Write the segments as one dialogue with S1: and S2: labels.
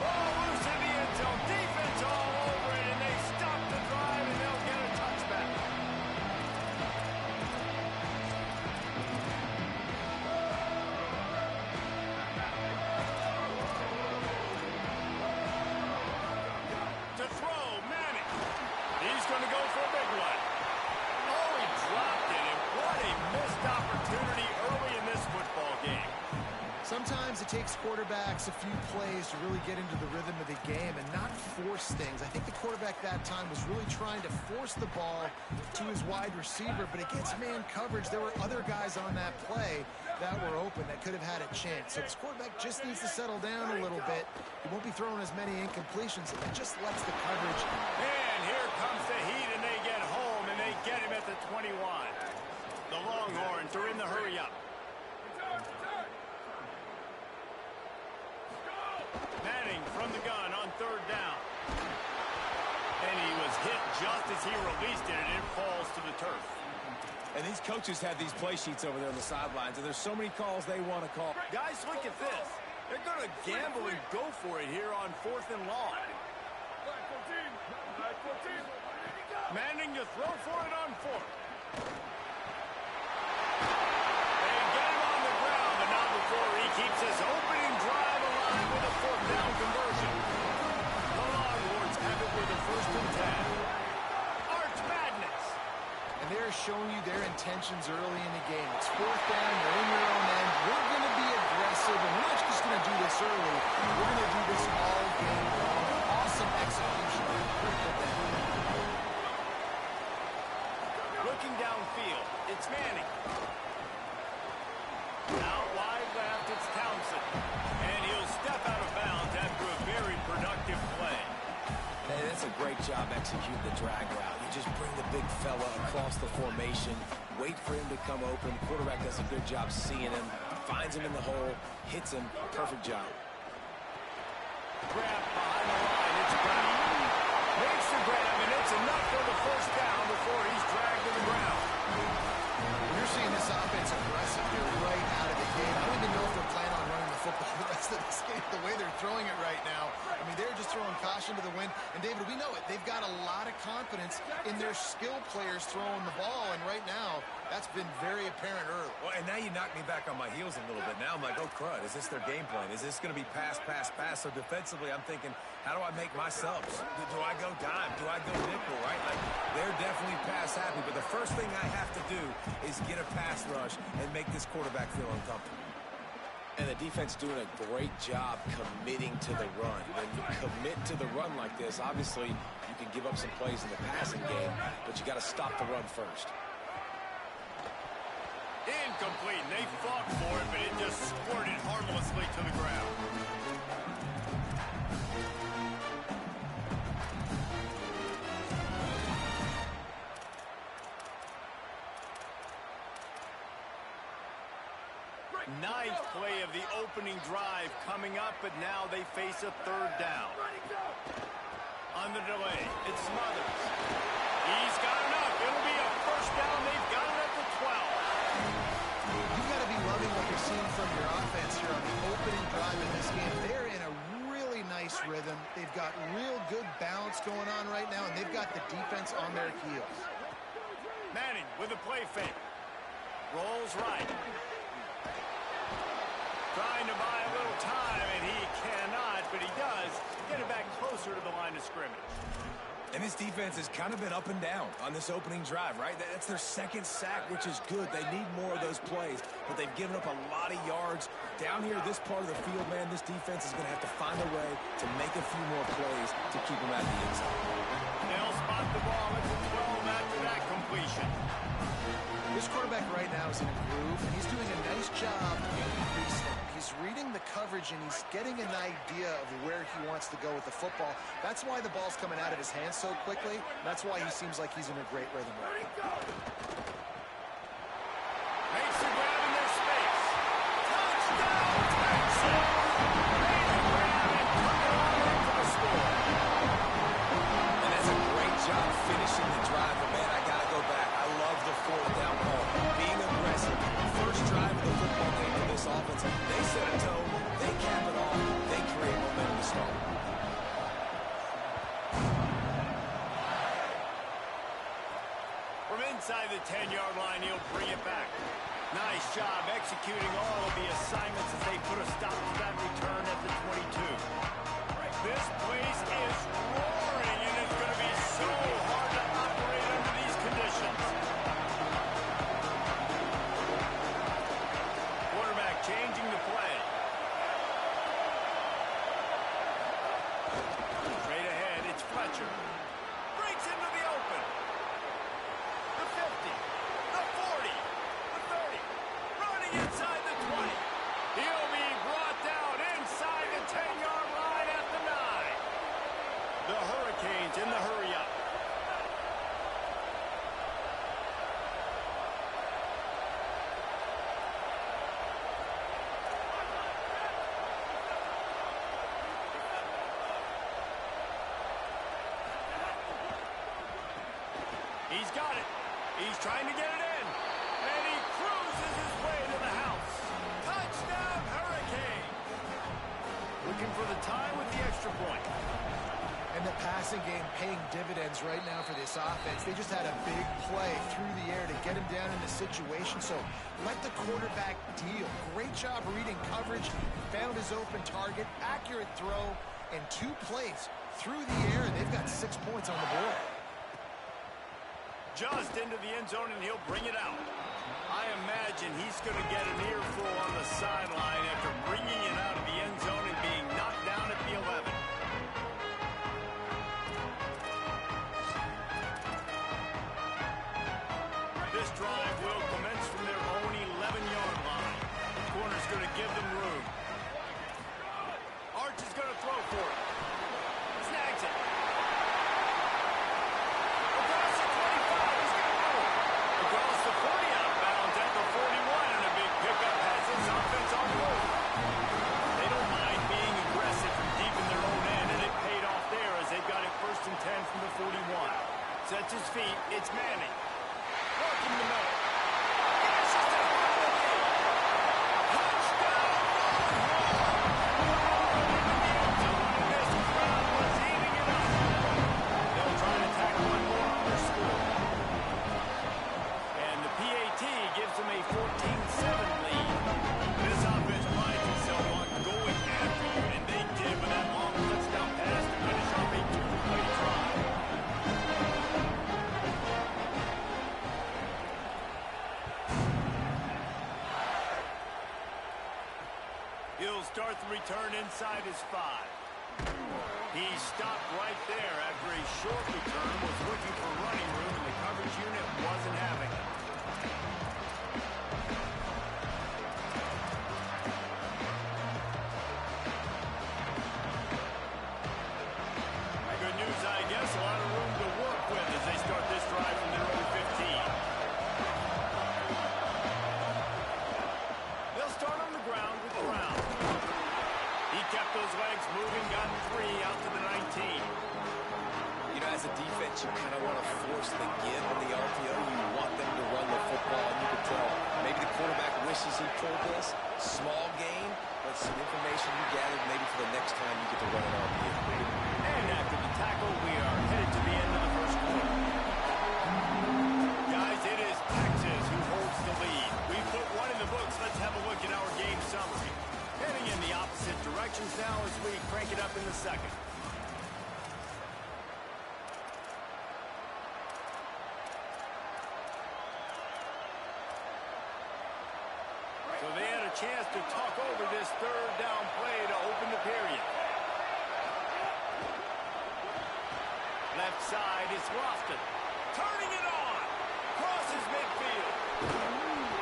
S1: loose in the end zone. Defense all over it, and they stop the drive, and they'll get a touchback. To throw, Manning. He's going to go for a big one. Oh, he dropped it, and what a missed opportunity early in this football game.
S2: Sometimes it takes quarterbacks a few plays to really get into the rhythm of the game and not force things. I think the quarterback that time was really trying to force the ball to his wide receiver, but against man coverage, there were other guys on that play that were open that could have had a chance. So this quarterback just needs to settle down a little bit. He won't be throwing as many incompletions if he just lets the coverage.
S1: And here comes the heat, and they get home, and they get him at the 21. The Longhorns are in the hurry up. Manning from the gun on third down. And he was hit just as he released it, and it falls to the turf.
S3: And these coaches have these play sheets over there on the sidelines, and there's so many calls they want to call.
S1: Guys, look at this. They're going to gamble and go for it here on 4th and long. Manning to throw for it on 4th. They get him on the ground, but not before he keeps his opening drive alive with a 4th down conversion. The Longhorns have it with a 1st and 10. Arch Madness.
S2: And they're showing you their intentions early in the game. It's 4th down, you're in your own end. We're going to be aggressive, and we're not just going to do this early. We're going to do this all game long. Awesome execution.
S1: Looking downfield, it's Manning. Out wide left, it's Townsend. And he'll step out of bounds after a very productive play.
S3: Hey, that's a great job executing the drag route. You just bring the big fella across the formation, wait for him to come open. The quarterback does a good job seeing him, finds him in the hole, hits him. Perfect job.
S1: Grab behind the line, it's Brown. Makes the grab, and it's enough for the 1st down before he's dragged to the ground.
S2: You're seeing this offense aggressive here right out of the gate. I don't even know if they're planning on running the football the rest of this game, the way they're throwing it right now. I mean, they're just throwing caution to the wind. And, David, we know it. They've got a lot of confidence in their skill players throwing the ball, and right now that's been very apparent early.
S3: Well, and now you knock me back on my heels a little bit. Now I'm like, oh, crud, is this their game plan? Is this going to be pass, pass, pass? So defensively, I'm thinking, how do I make my subs? Do I go dime? Do I go nickel, right? Like, they're definitely pass happy, but the first thing I have to do is get a pass rush and make this quarterback feel uncomfortable. And the defense doing a great job committing to the run. When you commit to the run like this, obviously you can give up some plays in the passing game, but you got to stop the run first.
S1: Incomplete, and they fought for it, but it just squirted harmlessly to the ground. Nice play of the opening drive coming up, but now they face a 3rd down. On the delay, it's Smothers. He's got enough. It'll be a 1st down. They've got it at the 12.
S2: You've got to be loving what you're seeing from your offense here on the opening drive in this game. They're in a really nice rhythm. They've got real good balance going on right now, and they've got the defense on their heels.
S1: Manning with a play fake. Rolls right. Trying to buy a little time, and he cannot, but he does get it back closer to the line of scrimmage.
S3: And this defense has kind of been up and down on this opening drive, right? That's their 2nd sack, which is good. They need more of those plays, but they've given up a lot of yards. Down here, this part of the field, man, this defense is going to have to find a way to make a few more plays to keep them out of the end zone.
S1: They'll spot the ball at the 12 after that completion.
S2: This quarterback right now is in a groove, and he's doing a nice job increasing. He's reading the coverage, and he's getting an idea of where he wants to go with the football. That's why the ball's coming out of his hands so quickly. That's why he seems like he's in a great rhythm right now.
S1: Makes the grab in their space. Touchdown, Texas! Made the grab and put it on into the score.
S3: And that's a great job finishing the drive. But, man, I got to go back. I love the 4th down ball. Being aggressive. First drive of the football game for this offense. They set a tone. They cap it off. They create momentum to start.
S1: inside the 10-yard line. He'll bring it back. Nice job executing all of the assignments as they put a stop to that return at the 22. This place is roaring, and it's going to be so hard to operate under these conditions. Quarterback changing the play. Straight ahead, it's Fletcher. Breaks into the open. The 50, the 40, the 30. Running inside the 20. He'll be brought down inside the 10-yard line at the 9. The Hurricanes in the hurry-up. He's got it. He's trying to get it in. And he cruises his way to the house. Touchdown, Hurricane. Looking for the tie with the extra point.
S2: And the passing game paying dividends right now for this offense. They just had a big play through the air to get him down in the situation. So let the quarterback deal. Great job reading coverage. Found his open target. Accurate throw. And 2 plays through the air. And they've got 6 points on the board.
S1: Just into the end zone, and he'll bring it out. I imagine he's going to get an earful on the sideline after bringing it out of the end zone and being knocked down at the 11. This drive will commence from their own 11-yard line. Corner's going to give them room. Arch is going to throw for it. Snags it. Across the 40 outbounds at the 41, and a big pickup has his offense on the road. They don't mind being aggressive from deep in their own end, and it paid off there as they got it 1st and 10 from the 41. Sets his feet. It's Manning. Working the middle. Gashes the touchdown! And this crowd was eating it up. They'll try to tack one more on their score. And the PAT gives them a 14-7 lead. This offense prides itself on going after you, and they did with that long touchdown pass to finish off a 2-play drive. He'll start the return inside his 5. He stopped right there after a short return, was looking for running room, and the coverage unit wasn't having it. Good news, I guess. A lot of room to work with as they start this drive from their own 15. They'll start on the ground with Brown. He kept those legs moving, got 3 out to the 19.
S3: You know, as a defense, you kind of want to force the give in the RPO. You want them to run the football, and you can tell maybe the quarterback wishes he pulled this. Small gain, but some information you gathered maybe for the next time you get to run an RPO.
S1: And after the tackle, we are headed to the end of the first quarter. Guys, it is Texas who holds the lead. We put one in the books. Let's have a look at our game summary. Heading in the opposite directions now as we crank it up in the second. So they had a chance to talk over this 3rd down play to open the period. Left side is Lofton. Turning it on. Crosses midfield.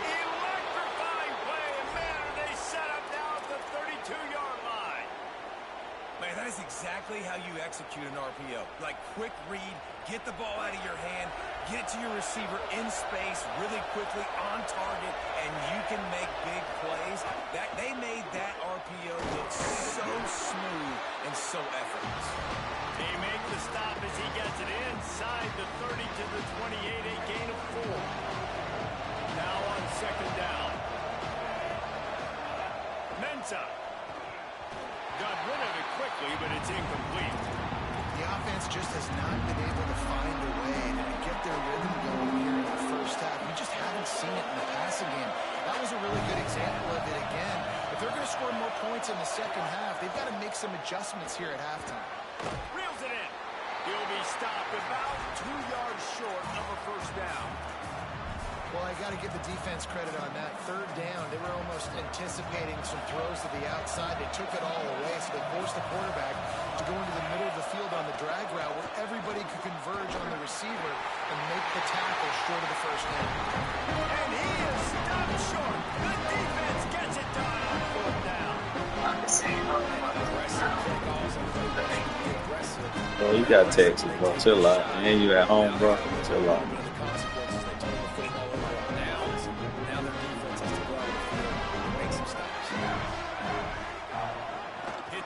S1: Electrifying play, and man, are they set up now at the 32-yard line.
S3: Man, that is exactly how you execute an RPO. Like, quick read, get the ball out of your hand, get to your receiver in space really quickly on target, and you can make big plays. They made that RPO look so smooth and so effortless.
S1: They make the stop as he gets it inside the 30 to the 28, a gain of 4. Now on 2nd down. Mensa. Got rid of it quickly, but it's incomplete.
S2: the offense just has not been able to find a way to get their rhythm going here in the first half. We just haven't seen it in the passing game. That was a really good example of it again. If they're going to score more points in the second half, they've got to make some adjustments here at halftime.
S1: Reels it in. He'll be stopped about 2 yards short of a first down.
S2: Well, I got to give the defense credit on that. Third down, they were almost anticipating some throws to the outside. They took it all away, so they forced the quarterback to go into the middle of the field on the drag route where everybody could converge on the receiver and make the tackle short of the first down.
S1: And he is stopped short. The defense gets it done on fourth down.
S4: Bro, you got Texas, bro. Chill out. And you at home, bro. Chill out.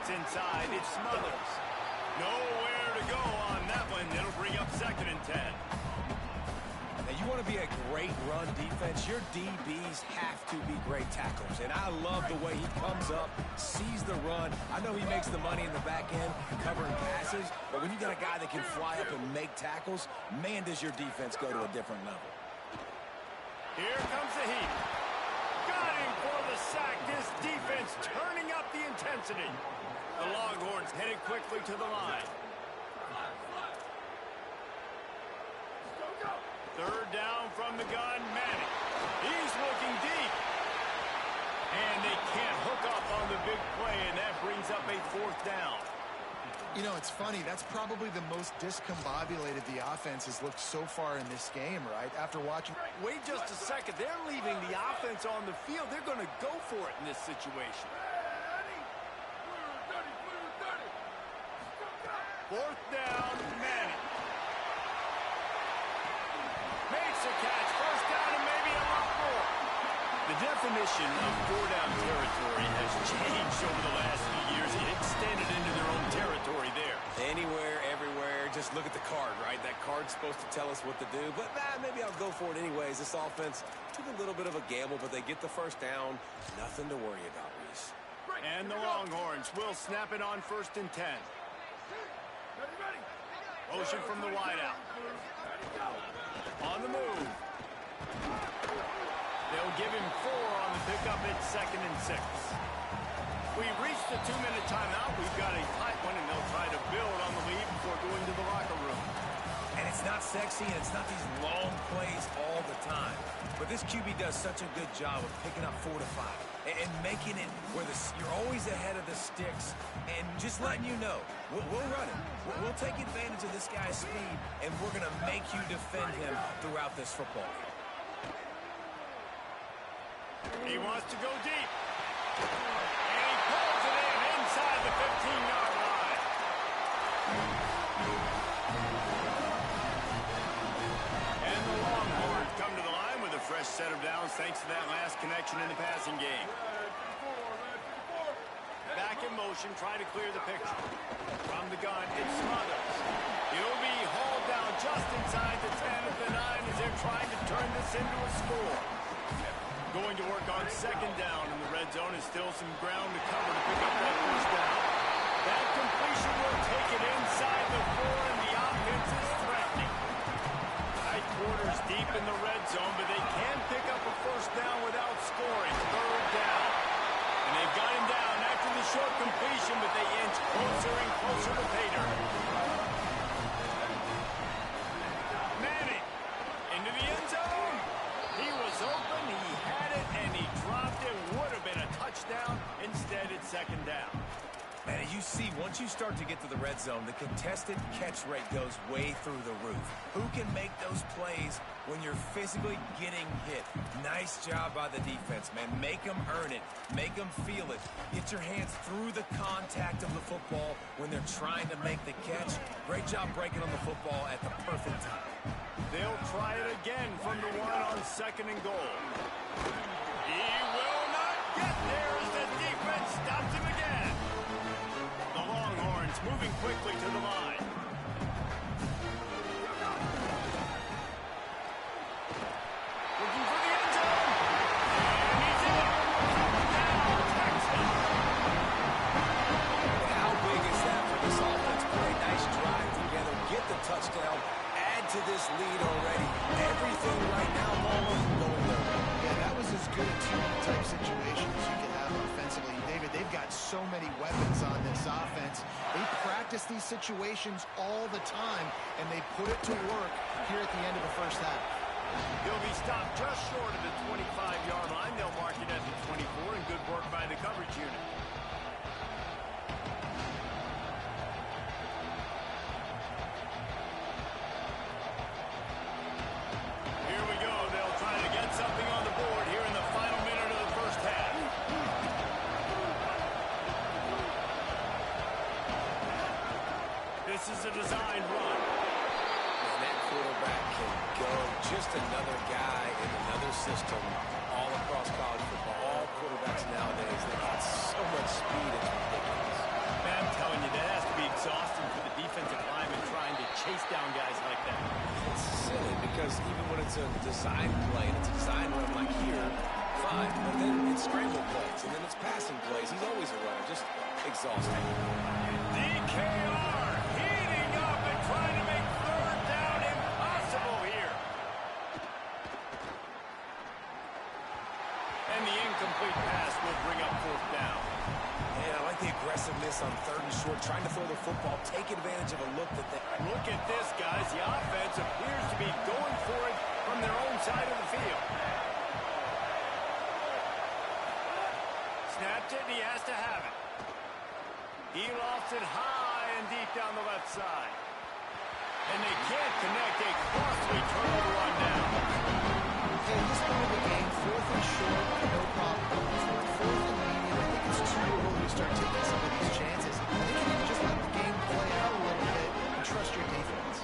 S1: Inside, it's Smothers. Nowhere to go on that one. It'll bring up 2nd and 10.
S3: Now, you want to be a great run defense, your DBs have to be great tacklers. And I love the way he comes up, sees the run. I know he makes the money in the back end covering passes, but when you got a guy that can fly up and make tackles, man, does your defense go to a different level.
S1: Here comes the heat. Got him for the sack. This defense turning up the intensity. The Longhorns headed quickly to the line. Third down from the gun, Manning. He's looking deep. And they can't hook up on the big play, and that brings up a 4th down.
S2: You know, it's funny. That's probably the most discombobulated the offense has looked so far in this game, right? After watching.
S1: Wait just a second. They're leaving the offense on the field. They're going to go for it in this situation. 4th down, Manning. Makes a catch. First down and maybe a lot more. The definition of 4-down territory has changed over the last few years. It extended into their own territory there.
S3: Anywhere, everywhere, just look at the card, right? That card's supposed to tell us what to do, but maybe I'll go for it anyways. This offense took a little bit of a gamble, but they get the first down. Nothing to worry about, Reese.
S1: And the Longhorns will snap it on 1st and 10. Motion from the wideout. On the move. They'll give him 4 on the pickup at 2nd and 6. We've reached the 2-minute timeout. We've got a tight one, and they'll try to build on the lead before going to the locker room.
S3: And it's not sexy, and it's not these long plays all the time. But this QB does such a good job of picking up 4 to 5 and making it where you're always ahead of the sticks and just letting you know, we'll run it. We'll take advantage of this guy's speed, and we're going to make you defend him throughout this football game.
S1: He wants to go deep. And he pulls it in inside the 15-yard line. And the Longhorns come to the line with a fresh set of downs thanks to that last connection in the passing game. Back in motion, trying to clear the picture. From the gun, it's Smothers. He'll be hauled down just inside the 10 at the 9 as they're trying to turn this into a score. Going to work on 2nd down in the red zone is still some ground to cover to pick up that first down. That completion will take it inside the 4, and the offense is threatening. Tight quarters deep in the red zone, but they can pick up a first down without scoring. 3rd down. And they've got him down after the short completion, but they inch closer and closer to pay dirt. Manning into the end zone. He was open, he had it, and he dropped it. Would have been a touchdown. Instead, it's 2nd down.
S3: Man, you see, once you start to get to the red zone, the contested catch rate goes way through the roof. Who can make those plays when you're physically getting hit? Nice job by the defense, man. Make them earn it. Make them feel it. Get your hands through the contact of the football when they're trying to make the catch. Great job breaking on the football at the perfect time.
S1: They'll try it again from the 1 on 2nd and goal. He will not get there as the defense stops him again. The Longhorns moving quickly to the line. Looking for the end zone. And he's in. Touchdown, Texas.
S3: How big is that for this offense? play, nice drive together, get the touchdown, add to this lead already. Everything right now, Ballmer, going their way.
S2: Yeah, that was as good a two-type situation as you could have offensively. David, they've got so many weapons on this offense. They practice these situations all the time, and they put it to work here at the end of the first half.
S1: He'll be stopped just short of the 25-yard line. They'll mark it at the 24, and good work by the coverage unit. Here we go. They'll try to get something on the board here in the final minute of the first half. This is a designed run.
S3: And that quarterback can go. Just another guy in another system all across college football. All quarterbacks nowadays, they got so much speed, it's ridiculous.
S1: Man, I'm telling you, that has to be exhausting for the defensive lineman trying to chase down guys like that.
S3: It's silly because even when it's a design play and it's a design run like here, fine. But then it's scramble plays and then it's passing plays. He's always a runner. Just exhausting.
S1: DKR heating up and trying to make third down impossible here. And the incomplete pass will bring up fourth down.
S3: Yeah, I like the aggressiveness on third and short, trying to throw the football, take advantage of a look that they...
S1: Look at this, guys. The offense appears to be going for it from their own side of the field. Snapped it, and he has to have it. He lofts it high and deep down the left side. And they can't connect. A costly turnover on down.
S2: Okay, this point of the game, fourth and short, no problem going for it. Fourth and medium, I think it's too early to start taking some of these chances. I think you need to just let the game play out a little bit and trust your defense.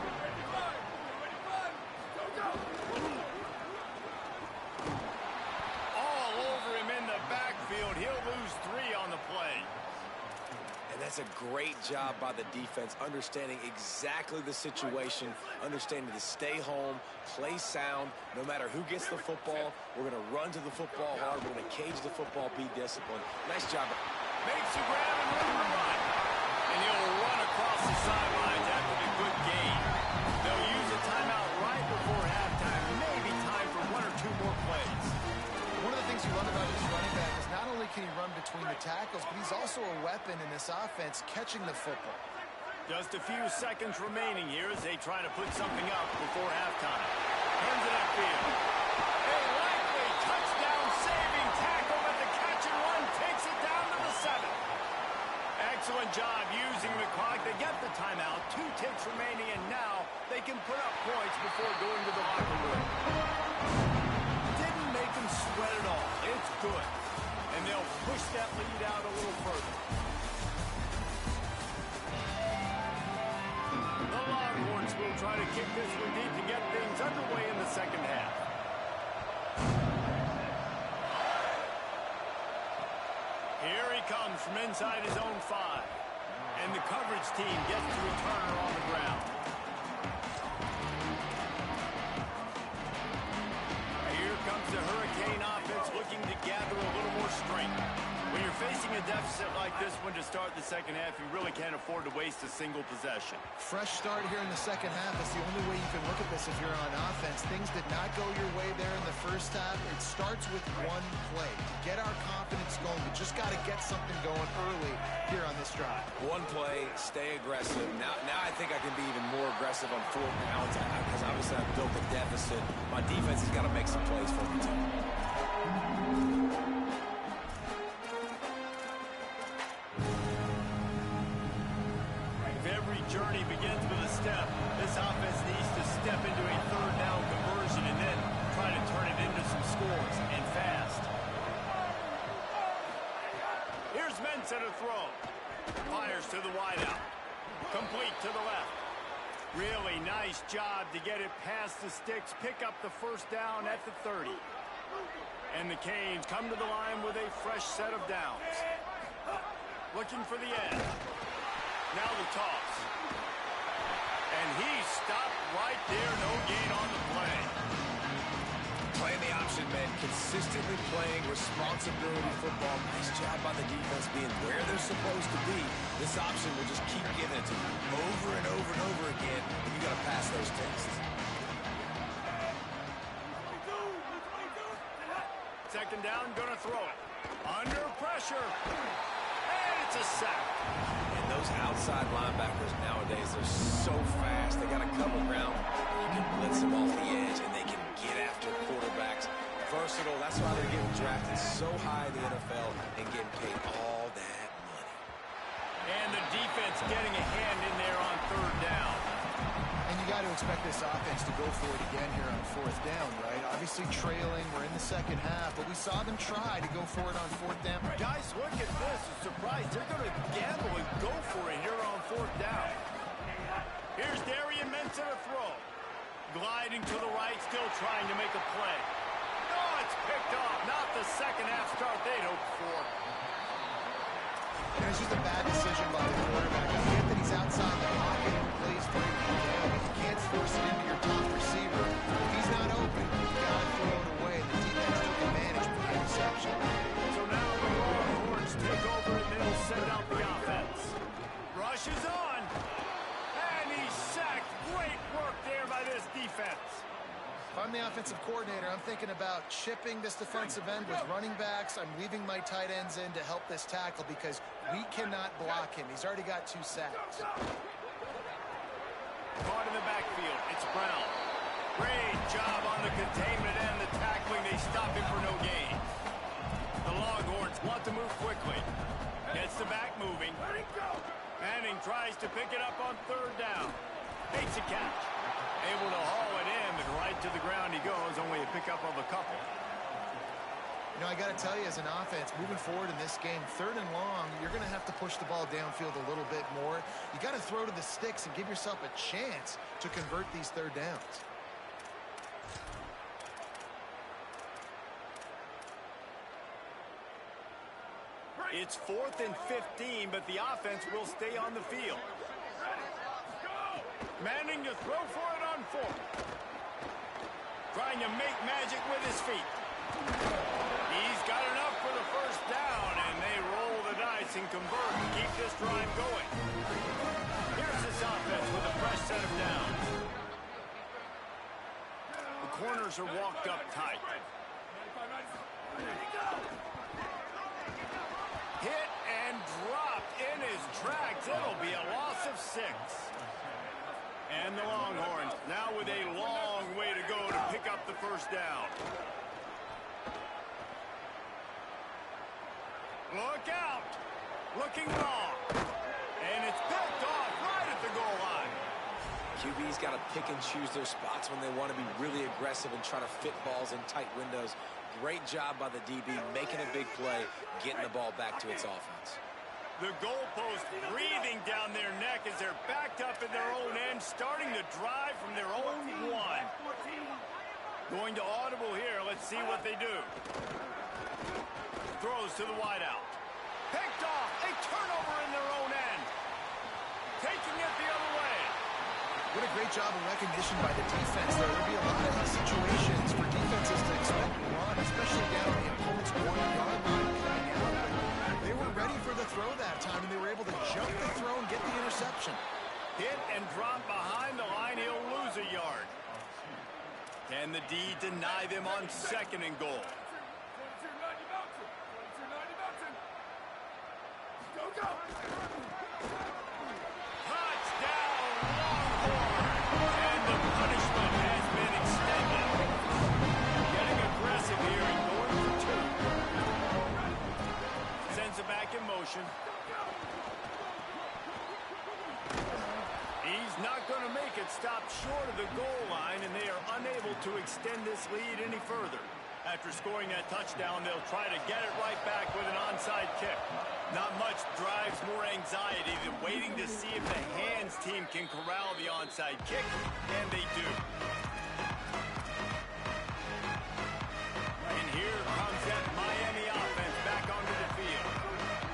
S1: All over him in the backfield. He'll lose 3 on the play.
S3: And that's a great job by the defense, understanding exactly the situation, understanding to stay home, play sound, no matter who gets the football. We're going to run to the football hard. We're going to cage the football, be disciplined. Nice job.
S1: Makes the grab and room to run. And he'll run across the sidelines after the good gain. They'll use a timeout right before halftime. Maybe time for 1 or 2 more plays.
S2: One of the things you love about this running back is not only can he run between the tackles, but he's also a weapon in this offense catching the football.
S1: Just a few seconds remaining here as they try to put something up before halftime. Turns it upfield. A likely touchdown-saving tackle, but the catch and run takes it down to the 7. Excellent job using the clock. They get the timeout. 2 ticks remaining, and now they can put up points before going to the locker room. Didn't make them sweat at all. It's good. And they'll push that lead out a little further. The Longhorns will try to kick this one deep to get things underway in the second half. Here he comes from inside his own 5. And the coverage team gets to return her on the ground. Here comes the Hurricane offense looking to gather a little more strength. When you're facing a deficit like this one to start the second half, you really can't afford to waste a single possession.
S2: Fresh start here in the second half. That's the only way you can look at this if you're on offense. Things did not go your way there in the first half. It starts with one play. To get our confidence going, we just got to get something going early here on this drive.
S3: One play, stay aggressive. Now I think I can be even more aggressive on 4 downs because obviously I've built a deficit. My defense has got to make some plays for me too.
S1: Journey begins with a step. This offense needs to step into a third down conversion and then try to turn it into some scores, and fast. Here's Mensa to throw. Fires to the wideout. Complete to the left. Really nice job to get it past the sticks, pick up the first down at the 30. And the Canes come to the line with a fresh set of downs. Looking for the end. Now the toss. And he stopped right there. No gain on the play.
S3: Playing the option, man. Consistently playing responsibility football. Nice job by the defense being where they're supposed to be. This option will just keep giving it to them.
S1: second down, gonna throw it. Under pressure. And it's a sack.
S3: And those outside linebackers nowadays, they're so fast. They got to cover ground. You can blitz them off the edge, and they can get after quarterbacks. Versatile. That's why they're getting drafted so high in the NFL and getting paid all that money.
S1: And the defense getting a hand in there on third down.
S2: And you got to expect this offense to go for it again here on fourth down, right? Obviously trailing. We're in the second half, but we saw them try to go for it on fourth down.
S1: Guys, look at this. A surprise. They're going to gamble and go for it here on fourth down. Here's Darian Mensah to throw. Gliding to the right, still trying to make a play. No, it's picked off. Not the second half start they'd hoped for.
S2: And it's just a bad decision by the quarterback. I get that he's outside the pocket and plays pretty well, but you can't force it into your top receiver. If he's not open, you got to throw it away. The defense took advantage with the interception.
S1: So now the Longhorns take over and they'll send out the offense. Rush is on. And he's sacked. Great work there by this defense.
S2: If I'm the offensive coordinator, I'm thinking about chipping this defensive end with running backs. I'm leaving my tight ends in to help this tackle because we cannot block him. He's already got 2 sacks.
S1: Caught in the backfield. It's Brown. Great job on the containment and the tackling. They stop him for no gain. The Longhorns want to move quickly. Gets the back moving. Manning tries to pick it up on third down. Makes a catch. Able to haul it in, but right to the ground he goes. Only a pickup of a couple.
S2: You know, I got to tell you, as an offense, moving forward in this game, third and long, you're going to have to push the ball downfield a little bit more. You got to throw to the sticks and give yourself a chance to convert these third downs.
S1: It's 4th and 15, but the offense will stay on the field. Manning to throw for it on 4th. Trying to make magic with his feet. He's got enough for the first down, and they roll the dice and convert and keep this drive going. Here's this offense with a fresh set of downs. The corners are walked up tight. Hit and dropped in his tracks. It'll be a loss of 6. And the Longhorns now with a long way to go to pick up the first down. Look out. Looking long. And it's picked off right at the goal line.
S3: QB's got to pick and choose their spots when they want to be really aggressive and try to fit balls in tight windows. Great job by the DB making a big play, getting the ball back to its offense.
S1: The goalpost breathing down their neck as they're backed up in their own end, starting to drive from their own 1. Going to audible here. Let's see what they do. Throws to the wideout. Picked off. A turnover in their own end. Taking it the other way.
S2: What a great job of recognition by the defense there. There'll be a lot of situations for defenses to expect to run, especially down on the opponent's 1-yard line coming out. But they were ready for the throw that time, and they were able to jump the throw and get the interception.
S1: Hit and drop behind the line. He'll lose a yard. Can the D deny them on 2nd and goal? Touchdown, Longhorn! And the punishment has been extended. Getting aggressive here and going for 2. Sends it back in motion. He's not going to make it. Stop short of the goal line, and they are unable to extend this lead any further. After scoring that touchdown, they'll try to get it right back with an onside kick. Not much drives more anxiety than waiting to see if the hands team can corral the onside kick, and they do. And here comes that Miami offense back onto the field.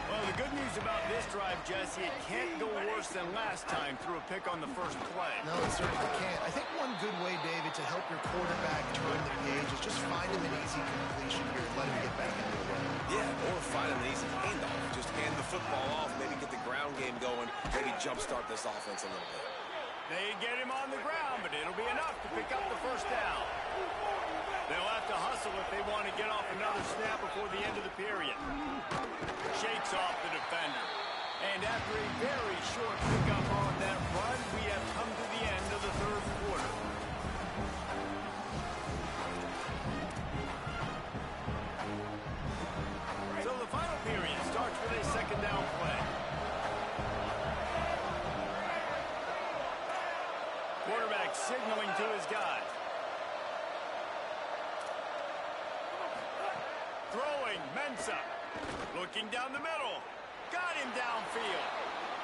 S1: Well, the good news about this drive, Jesse, it can't go worse than last time through a pick on the first play.
S2: No, it certainly can't. I think one good way, David, to help your quarterback turn the page is just find him an easy completion here and let him get back into the run.
S3: Yeah, or find an easy handoff. Just hand the football off, maybe get the ground game going, maybe jumpstart this offense a little bit.
S1: They get him on the ground, but it'll be enough to pick up the first down. They'll have to hustle if they want to get off another snap before the end of the period. Shakes off the defender. And after a very short pickup on that run, we have come to the end of the third quarter. So the final period starts with a second down play. Quarterback signaling to his guys. Throwing, Mensa. Looking down the middle. Got him downfield.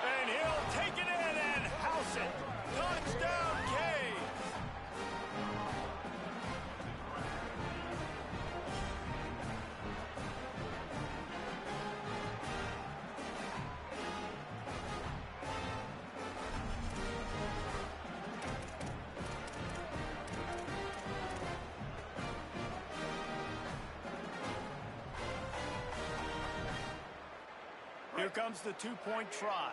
S1: And he'll take it in and house it. Touchdown, Canes. Here comes the two-point try.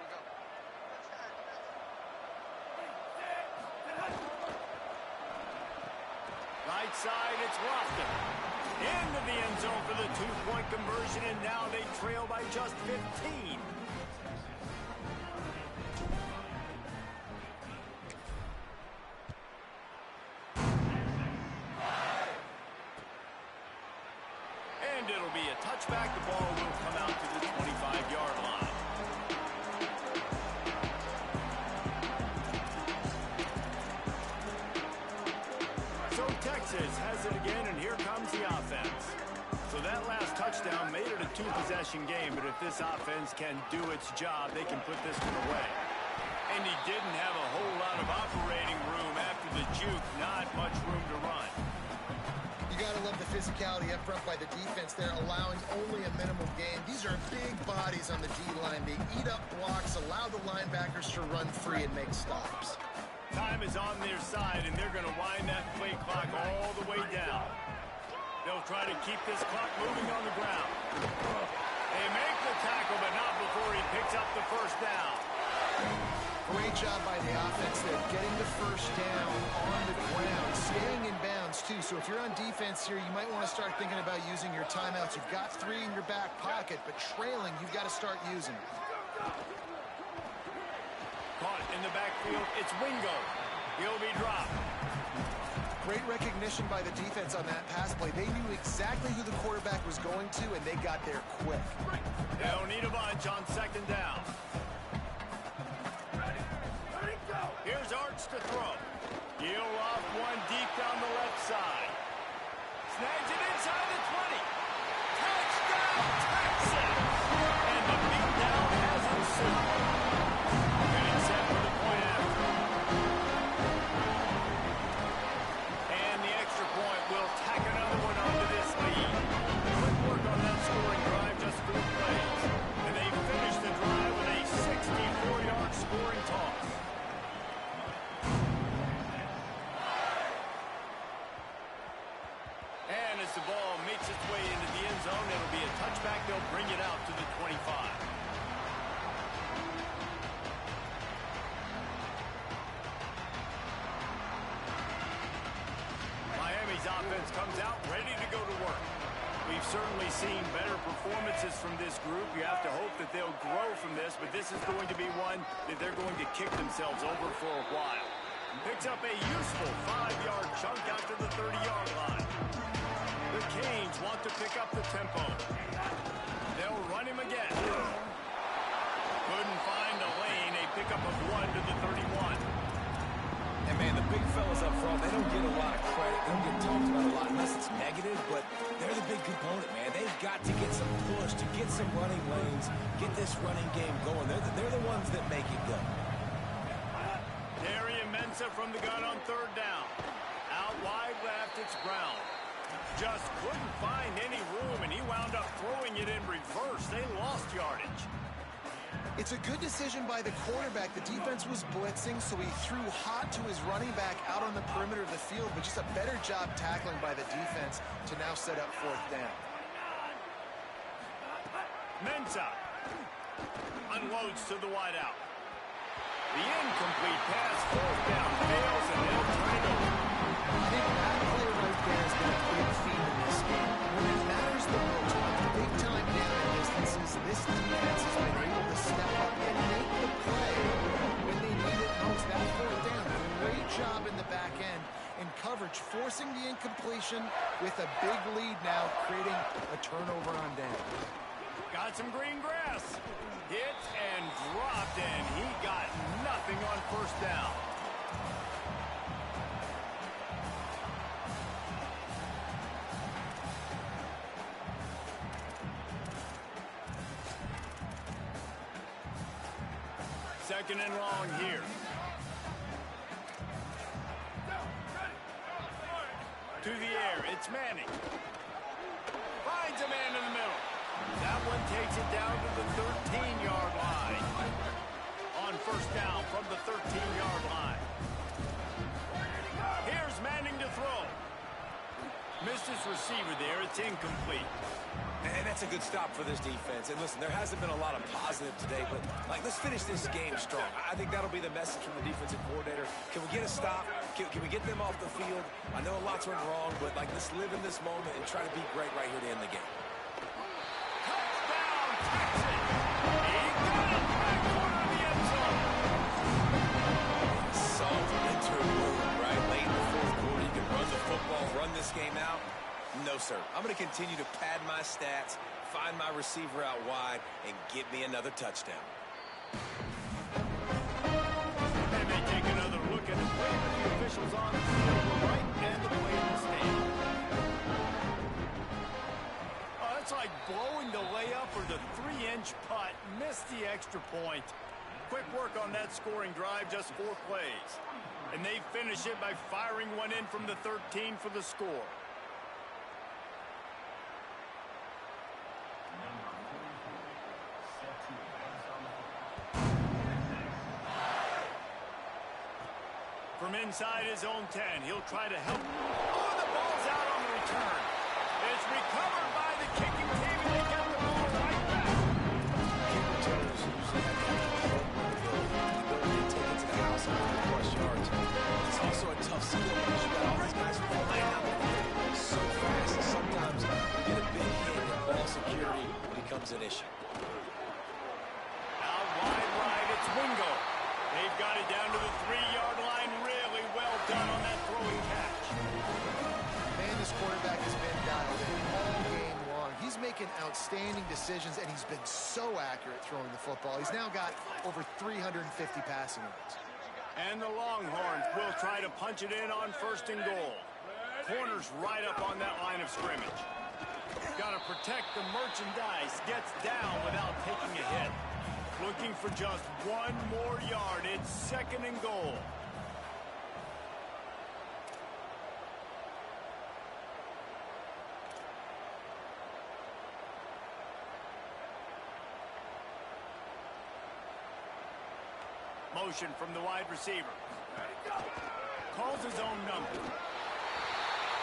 S1: Right side, it's Lofton. Into the end zone for the two-point conversion, and now they trail by just 15. And it'll be a touchback. The ball will come out to the 25-yard line. So Texas has it again, and here comes the offense. So that last touchdown made it a two-possession game, but if this offense can do its job, they can put this one away. And he didn't have a whole lot of operating room after the juke, not much room to run.
S2: You got to love the physicality up front by the defense there, allowing only a minimal gain. These are big bodies on the D-line. They eat up blocks, allow the linebackers to run free and make stops.
S1: Time is on their side, and they're going to wind that play clock all the way down. They'll try to keep this clock moving on the ground. They make the tackle, but not before he picks up the first down.
S2: Great job by the offense there, getting the first down on the ground, staying in bounds too. So if you're on defense here, you might want to start thinking about using your timeouts. You've got 3 in your back pocket, but trailing, you've got to start using it.
S1: Caught in the backfield, it's Wingo. He'll be dropped.
S2: Great recognition by the defense on that pass play. They knew exactly who the quarterback was going to, and they got there quick.
S1: They'll need a bunch on second down. Here's Arch to throw. He'll off one deep down the left side. Snags it inside the 20. Touchdown, Texas! And the beatdown has ensued. Getting set for the point after. And the extra point will tack another one onto this lead. Quick work on that scoring drive, just 4 plays. And they finish the drive with a 64-yard scoring toss. And as the ball makes its way into the end zone, it'll be a touchback. They'll bring it out to the 25. Miami's offense comes out ready to go to work. We've certainly seen better performances from this group. You have to hope that they'll grow from this, but this is going to be one that they're going to kick themselves over for a while. Picks up a useful 5-yard chunk out to the 30-yard line. The Canes want to pick up the tempo. They'll run him again. Couldn't find a lane. A pickup of 1 to the 31.
S3: And, man, the big fellas up front, they don't get a lot of credit. They don't get talked about a lot unless it's negative, but they're the big component, man. They've got to get some push, to get some running lanes, get this running game going. They're the ones that make it go.
S1: From the gun on third down. Out wide left, it's Brown. Just couldn't find any room, and he wound up throwing it in reverse. They lost yardage.
S2: It's a good decision by the quarterback. The defense was blitzing, so he threw hot to his running back out on the perimeter of the field, but just a better job tackling by the defense to now set up fourth down.
S1: Mensa unloads to the wideout. The incomplete pass fourth down fails, and they'll turn it over.
S2: I think that play right there has been a big theme in this game. When it matters the most, big time down and distances, this defense has been able to step up and make the play when they need it most. That fourth down, great job in the back end in coverage, forcing the incompletion with a big lead now, creating a turnover on down.
S1: Got some green grass. Hit and dropped, and he got nothing on first down. Second and long here. To the air, it's Manning. Finds a man in the middle. That one takes it down to the 13-yard line. On first down from the 13-yard line. Here's Manning to throw. Missed his receiver there. It's incomplete.
S3: And that's a good stop for this defense. And listen, there hasn't been a lot of positive today, but let's finish this game strong. I think that'll be the message from the defensive coordinator. Can we get a stop? Can we get them off the field? I know a lot's went wrong, but let's live in this moment and try to be great right here to end the game.
S1: Touchdown, Texas! He got it back corner of the end zone.
S3: Salt into a wound, right? Late in the fourth quarter, you can run the football, run this game out. No, sir. I'm going to continue to pad my stats, find my receiver out wide, and get me another touchdown.
S1: They may take another look at the play, but the officials on the field were right, and the play will stand. Oh, that's like blowing the layup or the 3-inch putt. Missed the extra point. Quick work on that scoring drive, just 4 plays. And they finish it by firing one in from the 13 for the score. From inside his own 10, he'll try to help. Oh, the ball's out on the return. It's recovered by the kicking team, and they get the ball right back.
S3: Kick returners usually have the ability to take it to the house and plus yards. It's also a tough skill because you got all these guys flying out the field so fast that sometimes you get a big hit and ball security becomes an issue.
S1: Out wide right, it's Wingo. They've got it down to the 3-yard line. Really well done on that throwing catch.
S2: Man, this quarterback has been dialed in all game long. He's making outstanding decisions, and he's been so accurate throwing the football. He's now got over 350 passing yards.
S1: And the Longhorns will try to punch it in on first and goal. Corner's right up on that line of scrimmage. Got to protect the merchandise. Gets down without taking a hit. Looking for just 1 more yard. It's second and goal. Motion from the wide receiver. Calls his own number.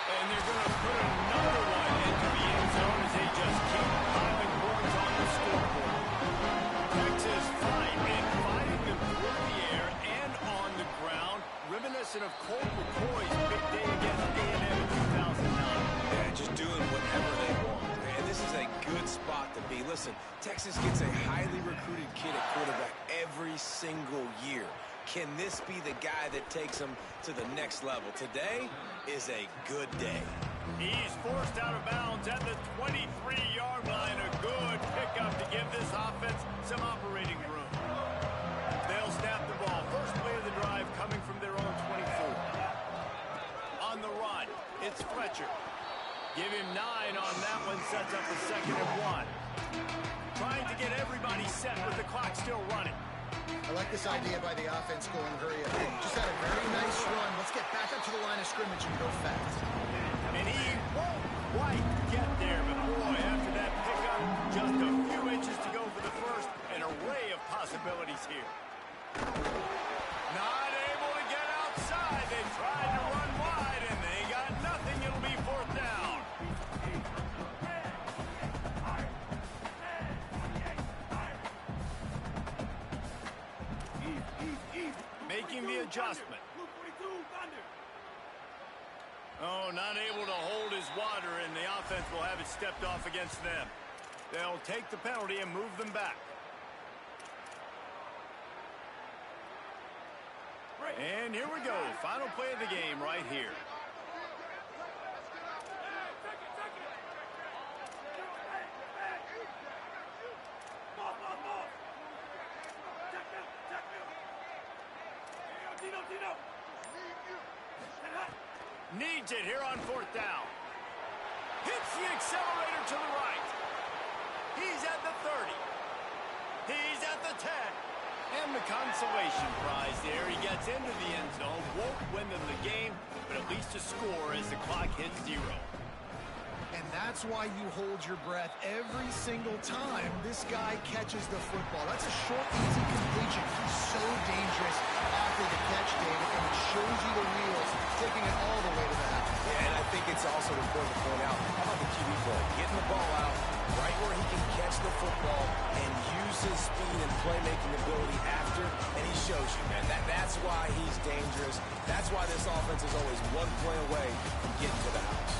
S1: And they're going to put another one into the end zone as they just keep piling points on the scoreboard. Texas fighting them through the air and on the ground, reminiscent of Colt McCoy's big day against A&M in 2009.
S3: Yeah, just doing whatever they want. And this is a good spot to be. Listen, Texas gets a highly recruited kid at quarterback every single year. Can this be the guy that takes them to the next level? Today is a good day.
S1: He's forced out of bounds at the 23-yard line. A good pickup to give this offense some operating room. They'll snap the ball. First play of the drive coming from their own 24. On the run, it's Fletcher. Give him 9 on that one. Sets up a second and 1. Trying to get everybody set with the clock still running.
S2: I like this idea by the offense going hurry up. Just had a very nice run. Let's get back up to the line of scrimmage and go fast.
S1: And he won't quite get there, but boy, after that pickup, just a few inches to go for the first. An array of possibilities here. Not able to get outside. They tried to run wide, and they got nothing. It'll be fourth down. Making the the adjustment. Oh, not able to hold his water, and the offense will have it stepped off against them. They'll take the penalty and move them back. And here we go. Final play of the game right here. Needs it here on 4th down. Hits the accelerator to the right. He's at the 30. He's at the 10. And the consolation prize there. He gets into the end zone. Won't win them the game, but at least a score as the clock hits 0.
S2: And that's why you hold your breath every single time this guy catches the football. That's a short, easy completion. He's so dangerous after the catch, David, and it shows you the wheels, taking it all the way to the house.
S3: Yeah, and I think it's also important to point out, how about the QB play? Getting the ball out right where he can catch the football and use his speed and playmaking ability after, and he shows you, man. That's why he's dangerous. That's why this offense is always one play away from getting to the house.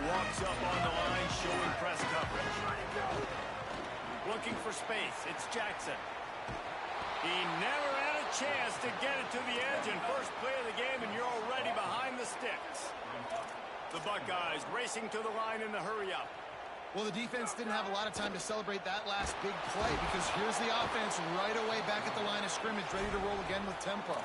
S1: Walks up on the line, showing press coverage. Looking for space. It's Jackson. He never had a chance to get it to the edge, and first play of the game, and you're already behind the sticks. The Buckeyes racing to the line in the hurry-up.
S2: Well, the defense didn't have a lot of time to celebrate that last big play because here's the offense right away back at the line of scrimmage, ready to roll again with tempo.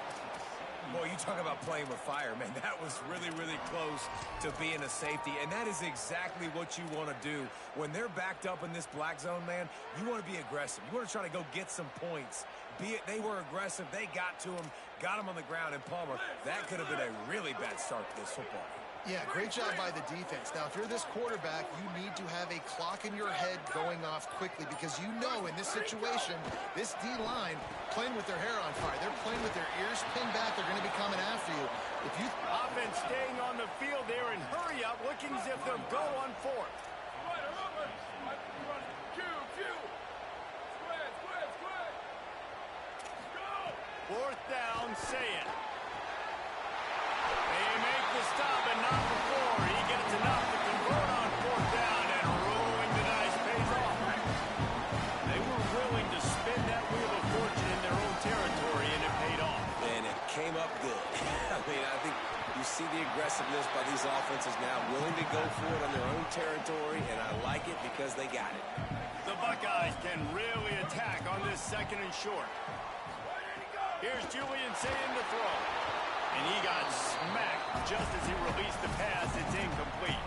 S3: Boy, you talk about playing with fire, man. That was really, really close to being a safety, and that is exactly what you want to do. When they're backed up in this black zone, man, you want to be aggressive. You want to try to go get some points. They were aggressive. They got to him, got him on the ground, and Palmer, that could have been a really bad start to this football game.
S2: Yeah, great job by the defense. Now, if you're this quarterback, you need to have a clock in your head going off quickly because you know in this situation, this D-line playing with their hair on fire. They're playing with their ears pinned back. They're going to be coming after you. If you
S1: offense staying on the field there and hurry up, looking as if they'll go on 4th. Fourth down, say it. They make the stop, and not before. He gets enough to convert on 4th down, and rolling the dice pays off. They were
S3: almost by these offenses now, willing to go for it on their own territory, and I like it because they got it.
S1: The Buckeyes can really attack on this 2nd and short. Here's Julian saying to throw. And he got smacked just as he released the pass. It's incomplete.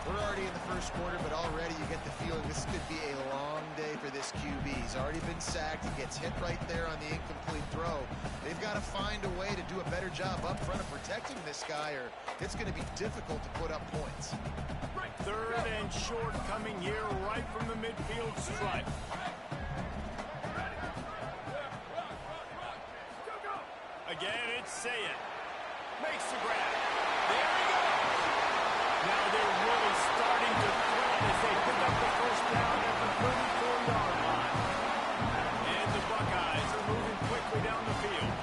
S2: We're already in the first quarter, but already you get the feeling this could be a long day for this QB. He's already been sacked. He gets hit right there on the incomplete throw. They've got to find a way to do a better job up front of protecting this guy, or it's going to be difficult to put up points.
S1: 3rd and short coming here right from the midfield stripe. Again, it's Sayet. Makes the grab. There he goes. Now they're really starting to threat as they pick up the first down at the 34-yard line. And the Buckeyes are moving quickly down the field.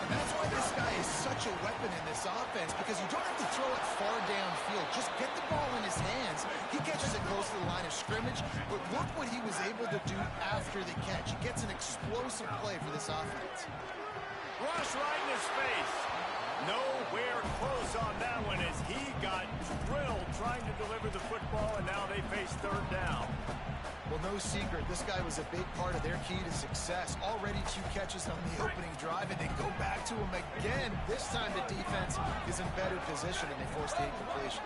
S2: That's why this guy is such a weapon in this offense, because you don't have to throw it far downfield. Just get the ball in his hands. He catches it close to the line of scrimmage, but look what he was able to do after the catch. He gets an explosive play for this offense.
S1: Rush right in his face. Nowhere close on that one as he got drilled trying to deliver the football, and now they face 3rd down.
S2: Well, no secret, this guy was a big part of their key to success. Already 2 catches on the opening drive, and they go back to him again. This time the defense is in better position, and they force the incompletion.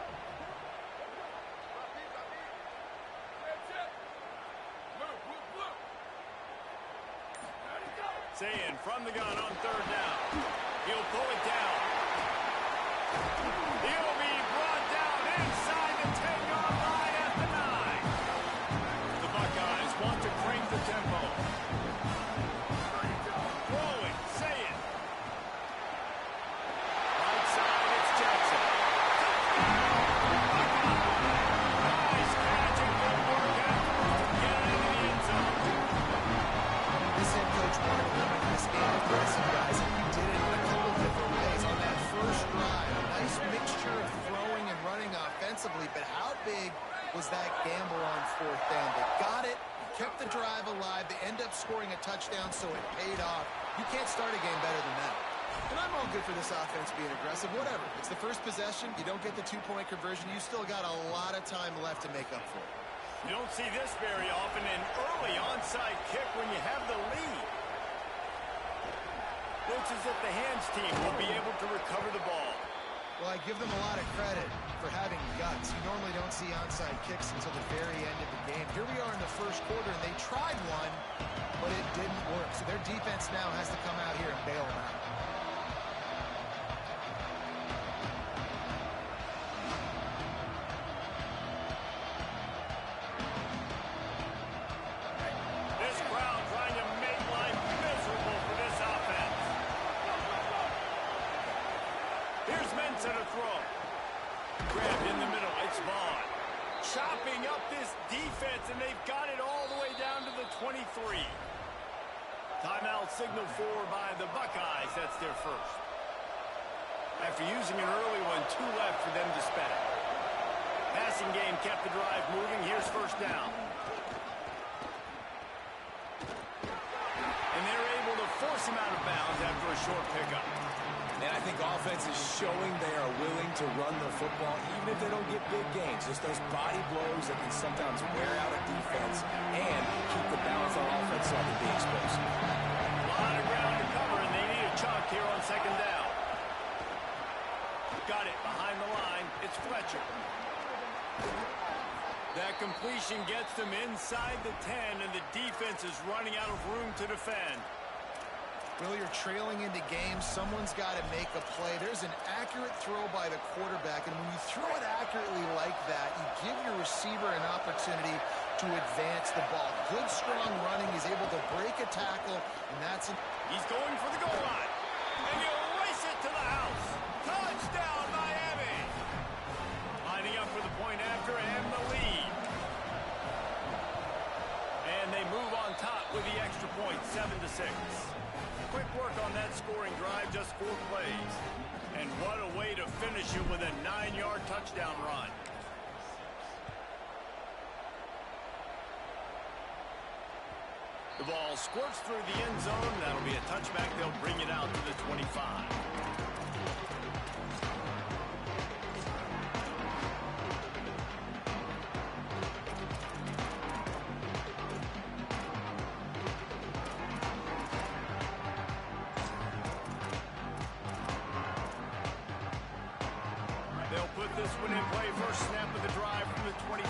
S1: Saying from the gun on 3rd down. He'll pull it down. He'll be brought down inside the 10-yard line at the 9. The Buckeyes want to crank the tempo. Throwing, Saying. Right side, it's Jackson. Nice catch and good work afterwards to get it into the end zone.
S2: This head coach wanted to win this game aggressive, guys, and he did it in a couple different ways. On that first drive, a nice mixture of throwing and running offensively, but how big was that gamble on 4th down? They got it, kept the drive alive, they end up scoring a touchdown, so it paid off. You can't start a game better than that. And I'm all good for this offense being aggressive, whatever. It's the first possession, you don't get the 2-point conversion, you still got a lot of time left to make up for it.
S1: You don't see this very often, an early onside kick when you have the lead. Looks as if the hands team will be able to recover the ball.
S2: Well, I give them a lot of credit for having guts. You normally don't see onside kicks until the very end of the game. Here we are in the first quarter, and they tried one, but it didn't work. So their defense now has to come out here and bail them out.
S1: To the throw. Grabbed in the middle. It's Vaughn. Chopping up this defense, and they've got it all the way down to the 23. Timeout signal for by the Buckeyes. That's their first. After using an early one, 2 left for them to spend. Passing game kept the drive moving. Here's 1st down. And they're able to force him out of bounds after a short pickup.
S3: And I think offense is showing they are willing to run the football, even if they don't get big gains. Just those body blows that can sometimes wear out a defense and keep the balance on offense so they can be explosive.
S1: A lot of ground to cover, and they need a chunk here on 2nd down. Got it behind the line. It's Fletcher. That completion gets them inside the 10, and the defense is running out of room to defend.
S2: Well, you're trailing into games. Someone's got to make a play. There's an accurate throw by the quarterback, and when you throw it accurately like that, you give your receiver an opportunity to advance the ball. Good, strong running. He's able to break a tackle, and that's it.
S1: He's going for the goal line, and he'll race it to the house. Touchdown, Miami. Lining up for the point after and the lead. And they move on top with the extra point, 7-6. Quick work on that scoring drive, just 4 plays. And what a way to finish it with a 9-yard touchdown run. The ball squirts through the end zone. That'll be a touchback. They'll bring it out to the 25. this one in play. First snap of the drive from the 25.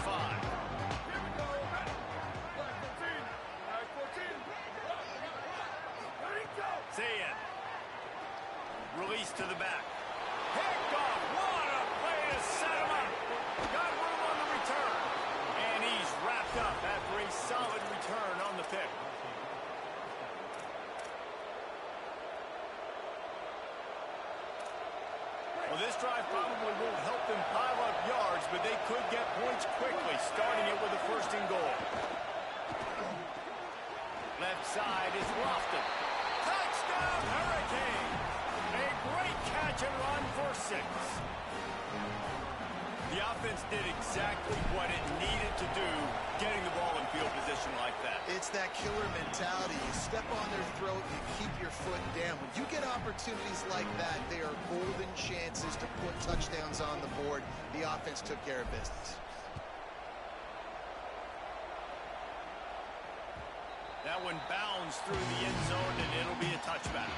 S1: Saying. Release to the back. Picked off. What a play to set him up. Got room on the return. And he's wrapped up after a solid return on the pick. Well, this drive probably won't help them pile up yards, but they could get points quickly, starting it with a first and goal. Left side is lofted. Touchdown, Hurricane! A great catch and run for 6. The offense did exactly what it needed to do, getting the ball in field position like that.
S2: It's that killer mentality. You step on their throat, you keep your foot down. When you get opportunities like that, they are golden chances to put touchdowns on the board. The offense took care of business.
S1: That one bounds through the end zone, and it'll be a touchback.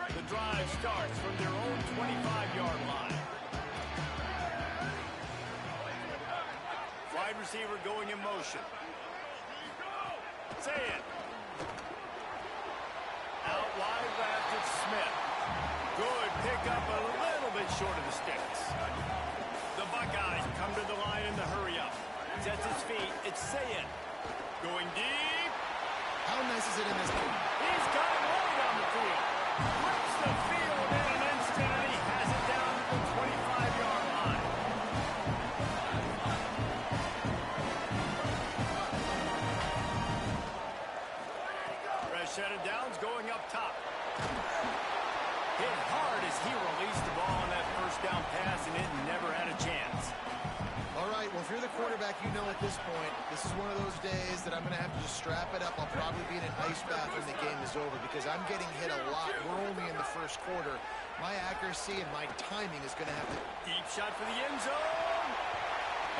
S1: The drive starts from their own 25-yard line. Wide receiver going in motion. Say it. Out wide left, it's Smith. Good pickup, a little bit short of the sticks. The Buckeyes come to the line in the hurry-up. Sets his feet, it's Sayed. Going deep.
S2: How nice is it in this game?
S1: He's got it right on the field. Rips the field in an instant, and he has it down to the 25-yard line. Fresh set of downs going up top. Hit hard as he released the ball on that first down pass, and it never had a chance.
S2: All right, well, if you're the quarterback, you know at this point, this is one of those days that I'm going to have to just strap it up. I'll probably be in an ice bath when the game is over because I'm getting hit a lot. We're only in the first quarter. My accuracy and my timing is going to have to...
S1: Deep shot for the end zone.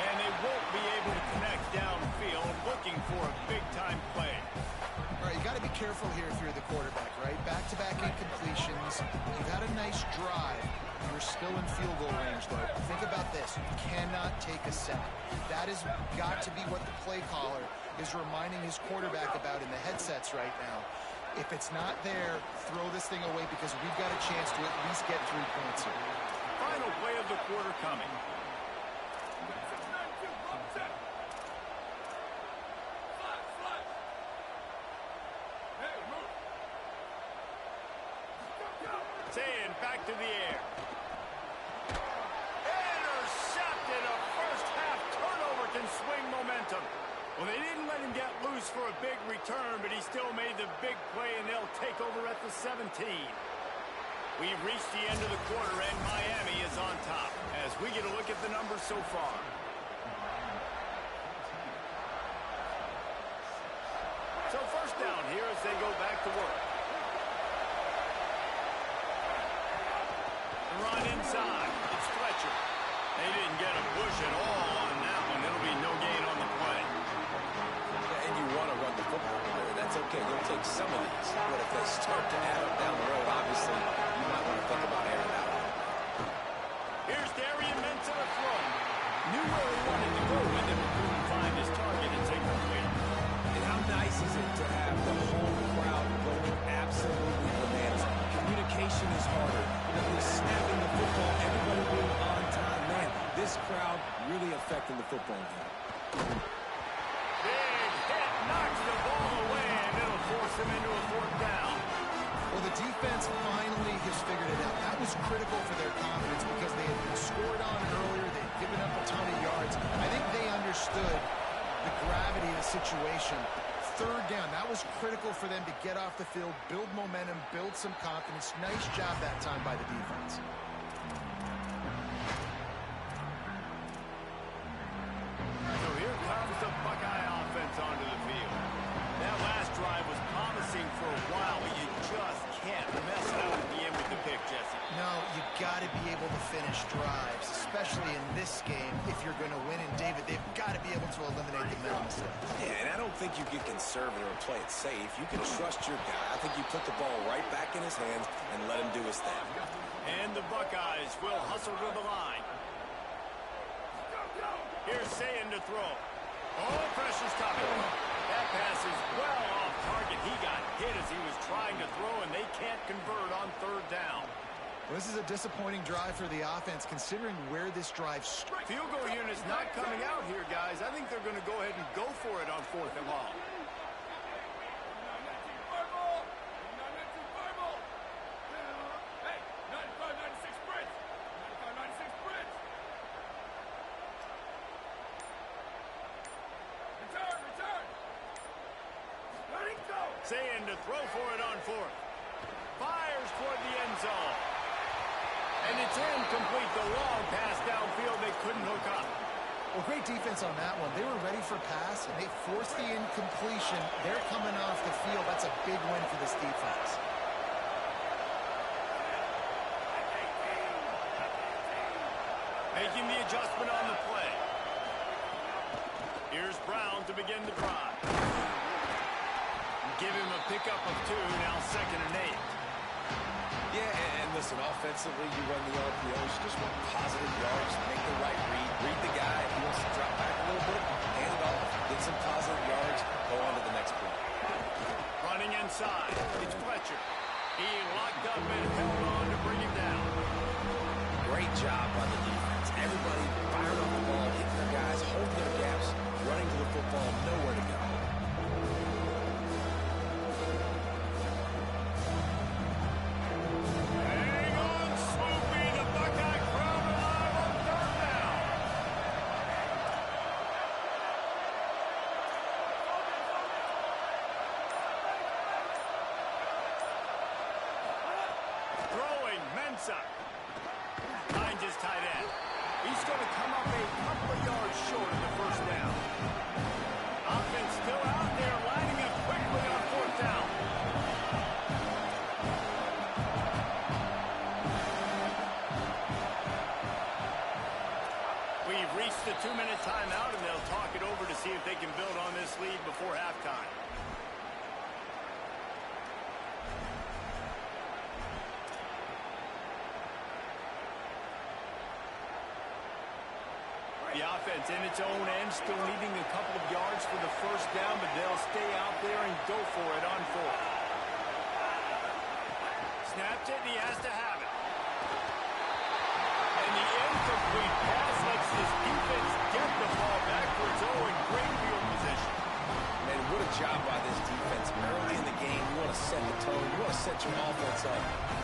S1: And they won't be able to connect downfield, looking for a big-time play.
S2: All right, you got to be careful here if you're the quarterback, right? Back-to-back incompletions. You've had a nice drive. You're still in field goal range, though. Think about this. You cannot take a sack. That has got to be what the play caller is reminding his quarterback about in the headsets right now. If it's not there, throw this thing away because we've got a chance to at least get 3 points here.
S1: Final play of the quarter coming. Saying back to the air. Intercepted. A first half turnover can swing momentum. Well, they didn't let him get loose for a big return, but he still made the big play, and they'll take over at the 17. We've reached the end of the quarter, and Miami is on top as we get a look at the numbers so far. So first down here as they go back to work. The run inside. It's Fletcher. They didn't get a push at all on that one. It'll be no gain on the play.
S3: Yeah, and you want to run the football. That's okay. You'll take some of these. But if they start to add up down the road, obviously, you might want to think about airing that one.
S1: Here's Darian Mensah to throw. Knew where he wanted to go with it, but couldn't find his target. It's incomplete.
S3: And how nice is it to have the whole crowd going absolutely bananas? Communication is harder. You know, he's snapping the football, everybody being on time. Man, this crowd really affecting the football game.
S1: Big hit knocks the ball away, and it'll force him into a fourth down.
S2: Well, the defense finally has figured it out. That was critical for their confidence because they had been scored on earlier. They had given up a ton of yards. I think they understood the gravity of the situation. Third down, that was critical for them to get off the field, build momentum, build some confidence. Nice job that time by the defense.
S1: So here comes the Buckeye offense onto the field. That last drive was promising for a while, but you just can't mess it up at the end with the pick, Jesse.
S2: No, you got to be able to finish drives, especially in this game, if you're going to win. And, David, they've got to be able to eliminate the mental mistakes.
S3: Yeah, and I don't think you get conservative or play it safe. You can trust your guy. I think you put the ball right back in his hands and let him do his thing.
S1: And the Buckeyes will hustle to the line. Here's Sayin to throw. Oh, pressure's coming. That pass is well off target. He got hit as he was trying to throw, and they can't convert on third down.
S2: Well, this is a disappointing drive for the offense, considering where this drive started.
S1: Field goal unit's not coming out here, guys. I think they're going to go ahead and go for it on 4th and long. Sayin to throw for it on 4th. Fires toward the end zone. And it's incomplete. The long pass downfield they couldn't hook up.
S2: Well, great defense on that one. They were ready for pass, and they forced the incompletion. They're coming off the field. That's a big win for this defense.
S1: Making the adjustment on the play. Here's Brown to begin the drive. Give him a pickup of 2, now 2nd and 8.
S3: Yeah, and listen, offensively, you run the RPOs, you just want positive yards, make the right read the guy. If he wants to drop back a little bit, hand it off, get some positive yards, go on to the next play.
S1: Running inside, it's Fletcher. He locked up and held on to bring him down.
S3: Great job by the defense. Everybody firing off the ball, hitting their guys, holding their gaps, running to the football, nowhere to go.
S1: Finds his tight end. He's going to come up a couple of yards short of the first down. Offense still out there, lining up quickly on 4th down. We've reached the 2-minute timeout, and they'll talk it over to see if they can build on this lead before halftime. The offense in its own end, still needing a couple of yards for the first down, but they'll stay out there and go for it on 4th. Snaps it, and he has to have it. And the incomplete pass lets this defense get the ball back for its own great field position.
S3: Man, what a job by this defense. Early in the game, you want to set the tone. You want to set your offense up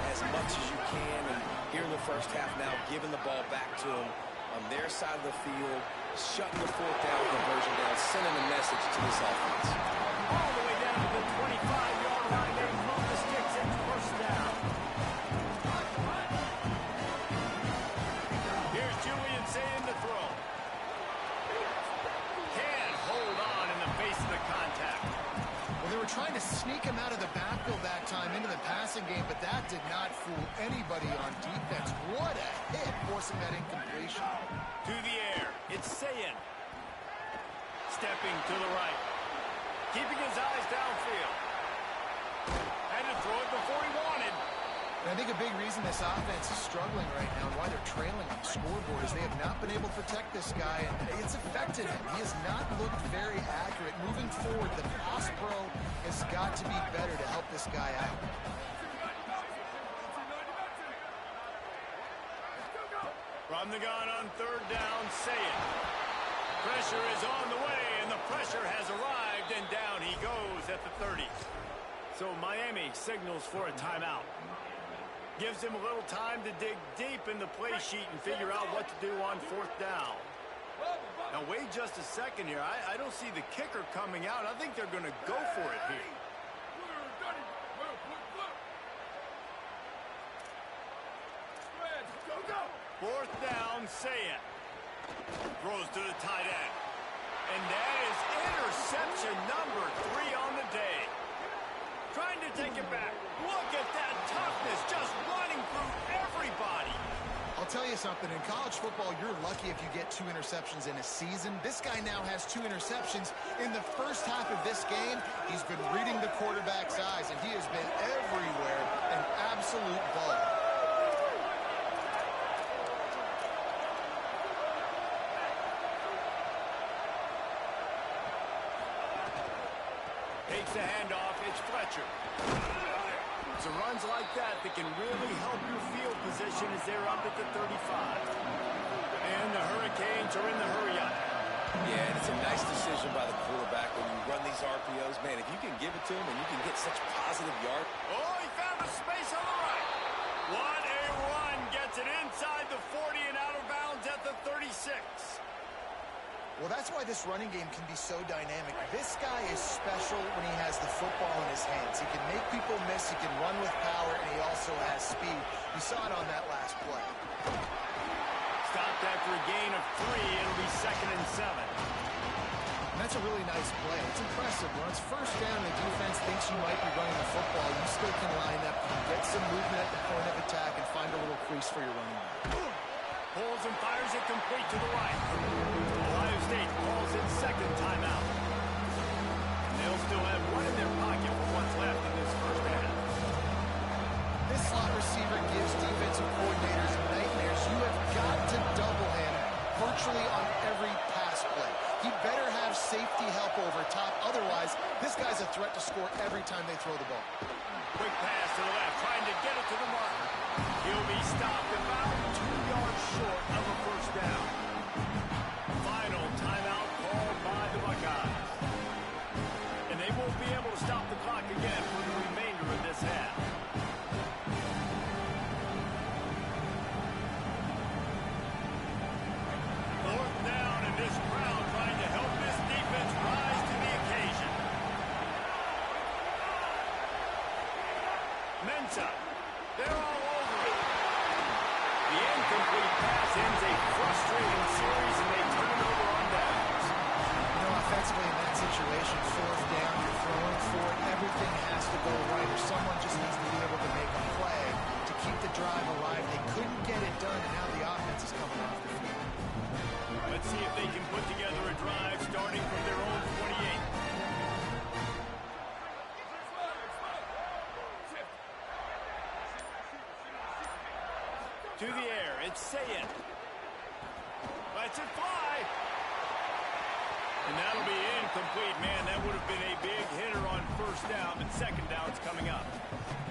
S3: as much as you can. And here in the first half now, giving the ball back to them on their side of the field, shutting the 4th down conversion down, sending a message to this offense.
S1: All the way down to the 25-yard line. They move the sticks and first down. Here's Julian Sayin to throw. Can't hold on in the face of the contact.
S2: Well, they were trying to sneak him out of the backfield that time into the passing game, but that did not fool anybody on defense. What a hit, forcing that incompletion.
S1: To the air, it's Sayin. Stepping to the right. Keeping his eyes downfield. Had to throw it before he wanted.
S2: And I think a big reason this offense is struggling right now and why they're trailing on the scoreboard is they have not been able to protect this guy, and it's affected him. He has not looked very accurate. Moving forward, the pass pro has got to be better to help this guy out.
S1: From the gun on 3rd down, Sayin. Pressure is on the way, and the pressure has arrived, and down he goes at the 30. So Miami signals for a timeout. Gives him a little time to dig deep in the play sheet and figure out what to do on 4th down. Now, wait just a second here. I don't see the kicker coming out. I think they're going to go for it here. 4th down, Sayin. Throws to the tight end. And that is interception number 3 on the day. Trying to take it back. Look at that toughness, just running through everybody.
S2: I'll tell you something, in college football, you're lucky if you get 2 interceptions in a season. This guy now has 2 interceptions. In the first half of this game, he's been reading the quarterback's eyes, and he has been everywhere, an absolute ball.
S1: Takes the handoff. It's Fletcher. It's the runs like that that can really help your field position as they're up at the 35. And the Hurricanes are in the hurry-up.
S3: Yeah, and it's a nice decision by the quarterback when you run these RPOs. Man, if you can give it to him and you can get such positive yard.
S1: Oh, he found a space on the right. What a run. Gets it inside the 40 and out of bounds at the 36.
S2: Well, that's why this running game can be so dynamic. This guy is special when he has the football in his hands. He can make people miss, he can run with power, and he also has speed. You saw it on that last play.
S1: Stopped after a gain of 3. It'll be 2nd and 7.
S2: And that's a really nice play. It's impressive. When it's first down, the defense thinks you might be running the football. You still can line up, get some movement at the point of attack, and find a little crease for your running back.
S1: Pulls and fires it complete to the right. Ohio State calls its 2nd timeout. And they'll still have one in their pocket for what's left in this first half.
S2: This slot receiver gives defensive coordinators nightmares. You have got to double him virtually on every pass play. He better have safety help over top. Otherwise, this guy's a threat to score every time they throw the ball.
S1: Quick pass to the left, trying to get it to the mark. He'll be stopped about 2 yards short of a first down. Final timeout called by the Buckeyes. And they won't be able to stop the clock again for the remainder of this half. Fourth down, and this crowd trying to help this defense rise to the occasion. Mensa, they're all over it. The incomplete pass ends a frustrating series, and they turn it over on downs.
S2: You know, offensively in that situation, 4th down, you're throwing for it. Everything has to go right, or someone just needs to be able to make a play to keep the drive alive. They couldn't get it done, and now the offense is coming off the field.
S1: Let's see if they can put together a drive starting from their own 28. To the air, it's Sayin. Lets it fly. And that'll be incomplete. Man, that would have been a big hitter on first down, but 2nd down's coming up.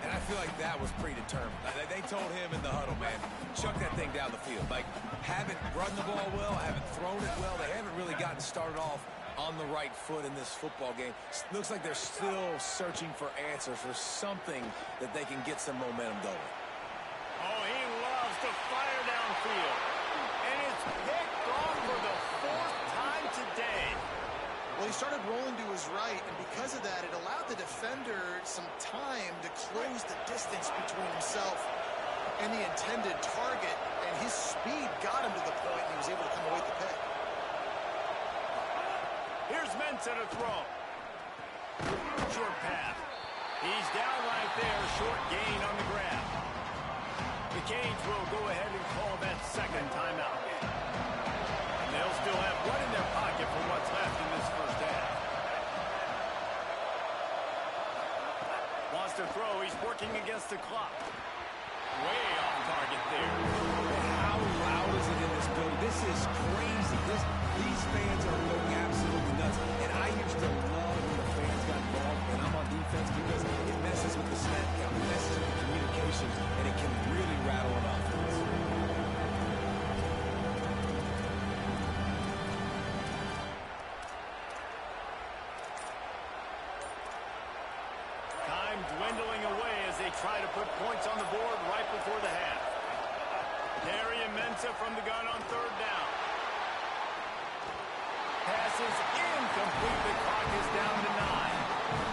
S3: And I feel like that was predetermined. They told him in the huddle, man, chuck that thing down the field. Like, haven't run the ball well, haven't thrown it well. They haven't really gotten started off on the right foot in this football game. Looks like they're still searching for answers, for something that they can get some momentum going.
S1: Oh, he loves to fire downfield. And it's picked off for the 4th time today.
S2: Well, he started rolling to his right, and because of that, it allowed the defender some time to close the distance between himself and the intended target, and his speed got him to the point, and he was able to come away with the pick.
S1: Here's Mensa to throw. Short pass. He's down right there, short gain on the grab. The Canes will go ahead and call that 2nd timeout. And they'll still have one in their pocket for what's left in this first half. Wants to throw. He's working against the clock. Way off target there.
S3: How loud is it in this building? This is crazy. These fans are going absolutely nuts. And I used to love when the fans got involved when I'm on defense because it messes with the snap count, it messes with the communications, and it can really rattle an offense.
S1: Time dwindling away as they try to put points on the board right before the half. Terry and Mensa from the gun on 3rd down. Pass is incomplete. The clock is down to 9.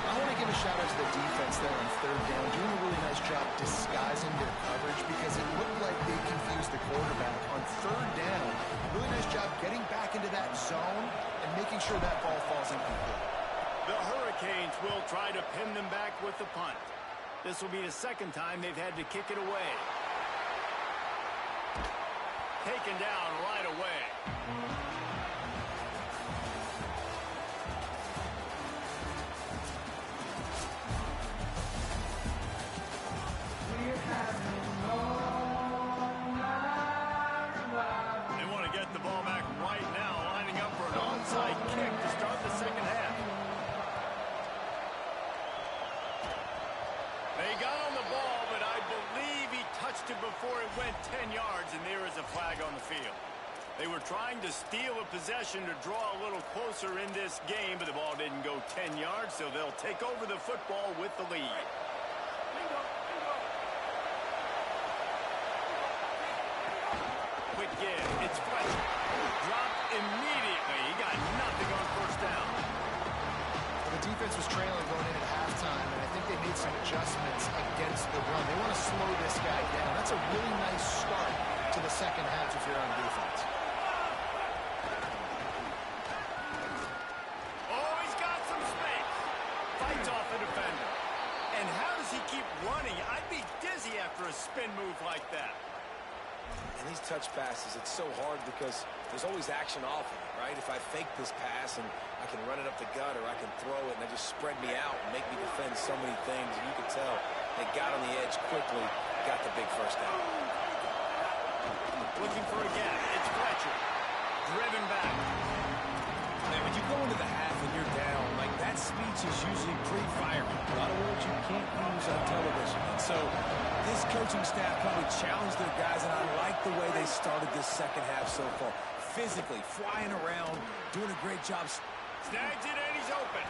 S2: I want to give a shout out to the defense there on 3rd down, doing a really nice job disguising their coverage because it looked like they confused the quarterback. On 3rd down, really nice job getting back into that zone and making sure that ball falls incomplete.
S1: The Hurricanes will try to pin them back with the punt. This will be the 2nd time they've had to kick it away. taken down right away. They want to get the ball back right now, lining up for an onside kick to start the second half. They got on the ball, but I believe he touched it before it went 10 yards, and there is a flag on the field. They were trying to steal a possession to draw a little closer in this game, but the ball didn't go 10 yards, so they'll take over the football with the lead. Quick give. It's Fletcher. Dropped immediately. He got nothing on first down.
S2: Well, the defense was trailing going in at halftime, and I think they made some adjustments against the run. They want to slow this guy down. That's a really nice start to the second half if you're on defense.
S1: Oh, he's got some space. Fights off the defender. And how does he keep running? I'd be dizzy after a spin move like that.
S3: And these touch passes, it's so hard because there's always action off of it, right? If I fake this pass and I can run it up the gut, or I can throw it and they just spread me out and make me defend so many things. And you can tell they got on the edge quickly, got the big first down.
S1: Looking for a gap. It's Fletcher. Driven back.
S3: Man, when you go into the half and you're down, like that speech is usually pretty fiery. A lot of words you can't use on television. And so this coaching staff probably challenged their guys, and I like the way they started this second half so far. Physically, flying around, doing a great job.
S1: Snags it, and he's open.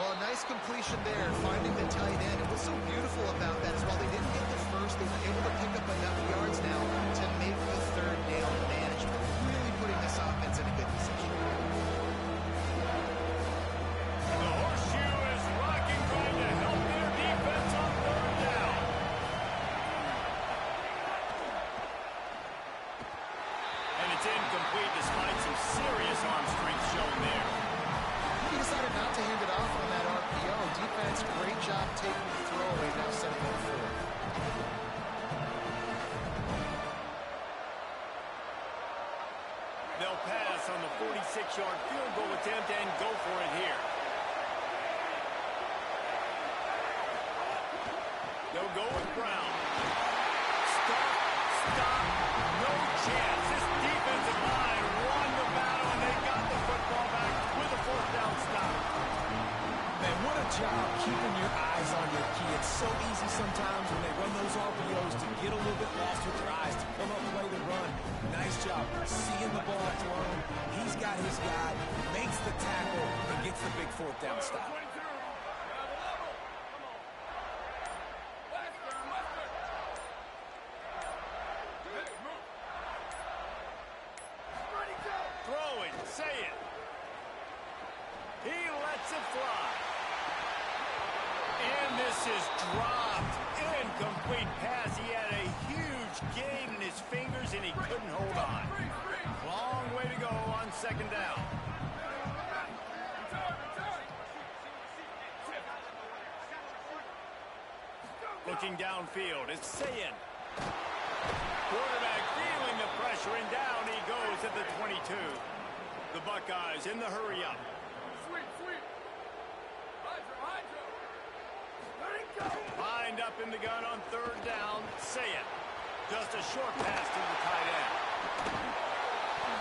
S2: Well, a nice completion there, finding the tight end. And what's so beautiful about that is while they didn't get the first, they were able to pick up enough yards now to make the third down manageable. Really putting this offense in a good position.
S1: The horseshoe is rocking, trying to help their defense on third down. And it's incomplete despite some serious arm strength shown there.
S2: He decided not to hand it off on that RPO. Defense, great job taking the throwaway, now setting up forward.
S1: They'll pass on the 46-yard field goal attempt and go for it here. They'll go with Brown. Stop, no chance. This defensive line won the battle, and they got the football back with a fourth down stop.
S3: Man, what a job keeping your eyes on your key. It's so easy sometimes when they run those RPOs to get a little bit lost with your eyes, to come up play the run. Nice job seeing the ball thrown. He's got his guy, makes the tackle, and gets the big fourth down stop.
S1: Throwing, say it. He lets it fly. And this is dropped. Incomplete pass. He had a huge gain in his fingers, and he couldn't hold on. Long way to go on second down. Looking downfield, it's Sayin. Quarterback feeling the pressure, and down he goes at the 22. The Buckeyes in the hurry-up. Lined up in the gun on third down. Sayin. Just a short pass to the tight end.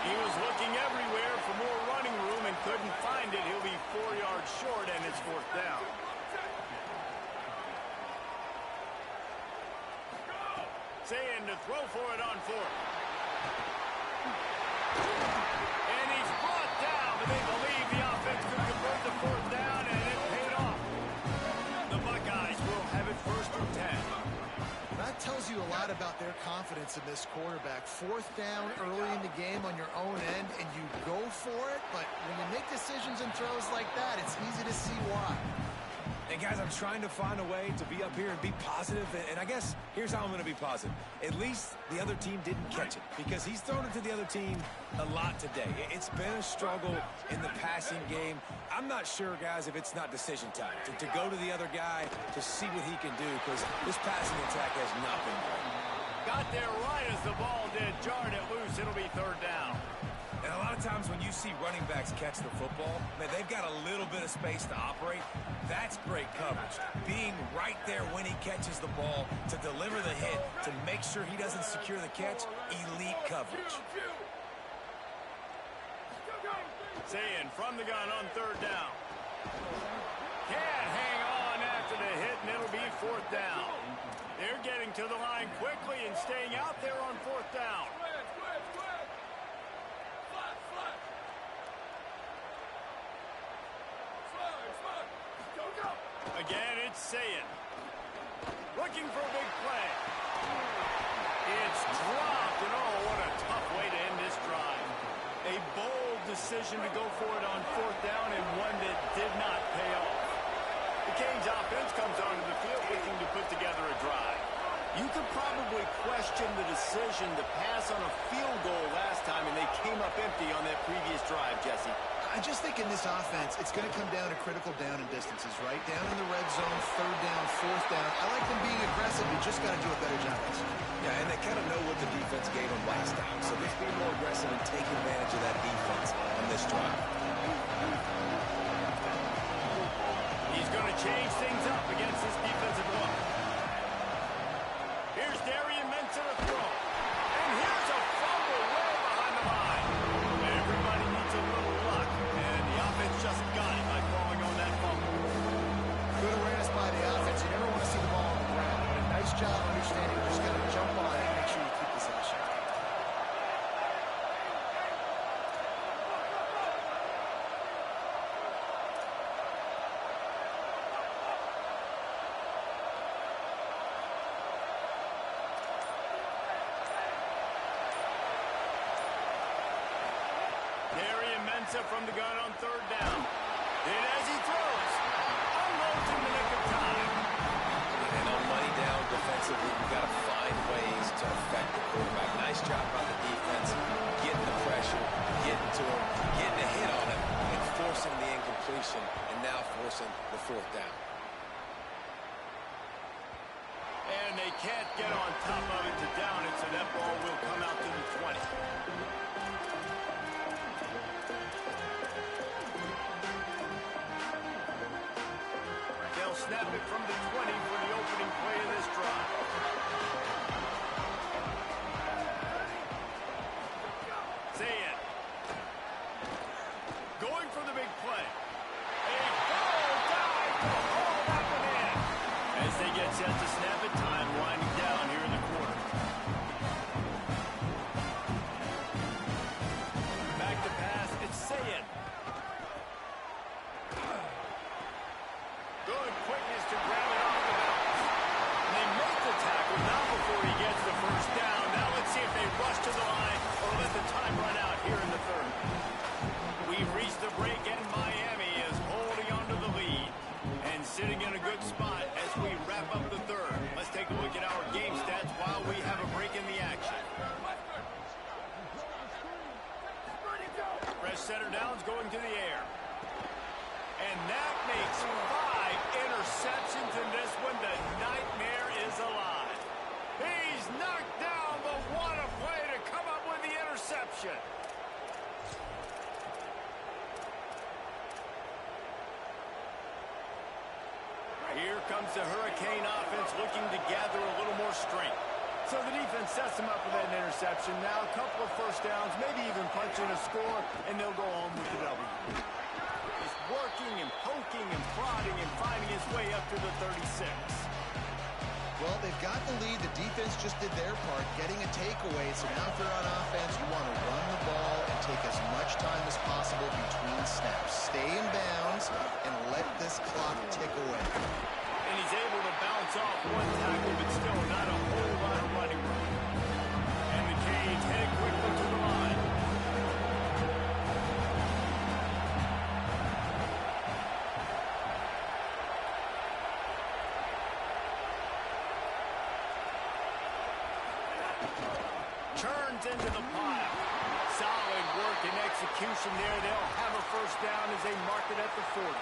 S1: He was looking everywhere for more running room and couldn't find it. He'll be 4 yards short, and it's fourth down. Sayin to throw for it on fourth. And he's brought down, but they believe the offense could convert the fourth down, and it paid off. The Buckeyes will have it first and 10.
S2: That tells you a lot about their confidence in this quarterback. Fourth down early in the game on your own end, and you go for it, but when you make decisions and throws like that, it's easy to see why.
S3: Hey, guys, I'm trying to find a way to be up here and be positive, and I guess here's how I'm going to be positive. At least the other team didn't catch it, because he's thrown it to the other team a lot today. It's been a struggle in the passing game. I'm not sure, guys, if it's not decision time, to go to the other guy to see what he can do, because this passing attack has not been great.
S1: Got there right as the ball did. Jarred it loose. It'll be third down.
S3: And a lot of times when you see running backs catch the football, man, they've got a little bit of space to operate. That's great coverage. Being right there when he catches the ball to deliver the hit, to make sure he doesn't secure the catch, elite coverage.
S1: Sayin from the gun on third down. Can't hang on after the hit, and it'll be fourth down. They're getting to the line quickly and staying out there on fourth down. Again, it's Sayin. Looking for a big play. It's dropped, and oh, what a tough way to end this drive. A bold decision to go for it on fourth down, and one that did not pay off. The Canes offense comes onto the field looking to put together a drive. You could probably question the decision to pass on a field goal last time, and they came up empty on that previous drive, Jesse.
S2: I just think in this offense, it's going to come down to critical down and distances, right? Down in the red zone, third down, fourth down. I like them being aggressive. You just got to do a better job.
S3: Yeah, and they kind of know what the defense gave them last time, so let's be more aggressive and take advantage of that defense on this drive.
S1: He's going to change things up against this defensive look. Here's Darian Mensah to throw. And here's a fumble way behind the line. Everybody needs a little luck, and the offense just got it by falling on that fumble.
S2: Good awareness by the offense. You never want to see the ball on the ground. But a nice job understanding you're just going to jump on it and make sure you keep possession.
S1: Darian Mensah from the gun on third down. And as he throws, unloads in the nick of time.
S3: And on money down defensively, you've got to find ways to affect the quarterback. Nice job by the defense, getting the pressure, getting to him, getting a hit on him, and forcing the incompletion, and now forcing the fourth down.
S1: And they can't get on top of it to down it, so that ball will come out to the 20. They'll snap it from the 20 for the opening play of this drive. Sayin. Going for the big play. A full dive to haul that one in. As they get set to snap it, time winding down here in the quarter. Back to pass, it's Sayin. Good quickness to grab it off the bounce. And they make the tackle now before he gets the first down. Now let's see if they rush to the line or let the time run out here in the third. We've reached the break, and Miami is holding on to the lead and sitting in a good spot as we wrap up the third. Let's take a look at our game stats while we have a break in the action. Fresh center downs going to the air. And that makes 5 interceptions in this one. The nightmare is alive. He's knocked down, but what a play to come up with the interception. Here comes the Hurricane offense looking to gather a little more strength. So the defense sets them up with that interception. Now a couple of first downs, maybe even punching a score, and they'll go home with the W. He's working and poking and prodding and finding his way up to the 36.
S2: Well, they've got the lead. The defense just did their part, getting a takeaway. So now if they're on offense, you want to run the ball and take as much time as possible between snaps. Stay in bounds and let this clock tick away.
S1: And he's able to bounce off one tackle, but still not a whole lot of running room. And the Canes head quickly to the line. Turns into the pile. Solid work and execution there. They'll have a first down as they mark it at the 40.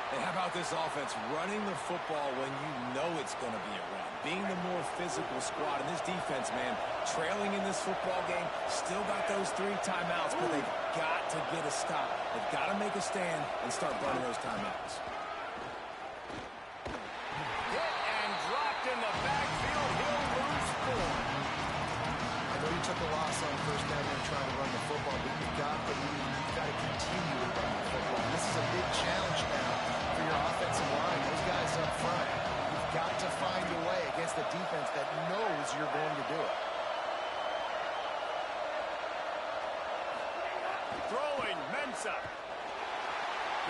S3: And how about this offense running the football when you know it's going to be a run? Being the more physical squad. And this defense, man, trailing in this football game, still got those 3 timeouts, but they've got to get a stop. They've got to make a stand and start burning those timeouts.
S1: Hit and dropped in the backfield. He'll lose 4.
S2: I know you took a loss on first down and trying to run the football, but you've got the lead. You've got to continue to run the football. This is a big challenge now for your offensive line. Those guys up front, you've got to find a way against a defense that knows you're going to do it.
S1: Throwing, Mensa.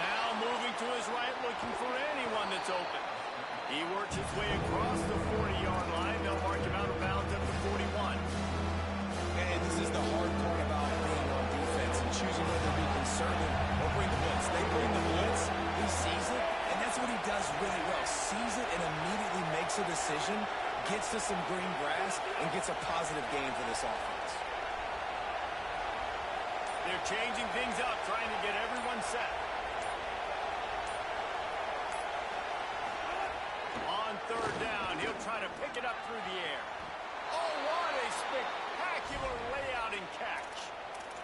S1: Now moving to his right, looking for anyone that's open. He works his way across the 40-yard line. They'll mark him out of bounds at the 41.
S3: And this is the hard part about being on defense and choosing whether to be conservative or bring the blitz. They bring the blitz, he sees it, and that's what he does really well. Sees it and immediately makes a decision, gets to some green grass, and gets a positive gain for this offense.
S1: They're changing things up, trying to get everyone set. On third down, he'll try to pick it up through the air. Oh, what a spectacular layout and catch.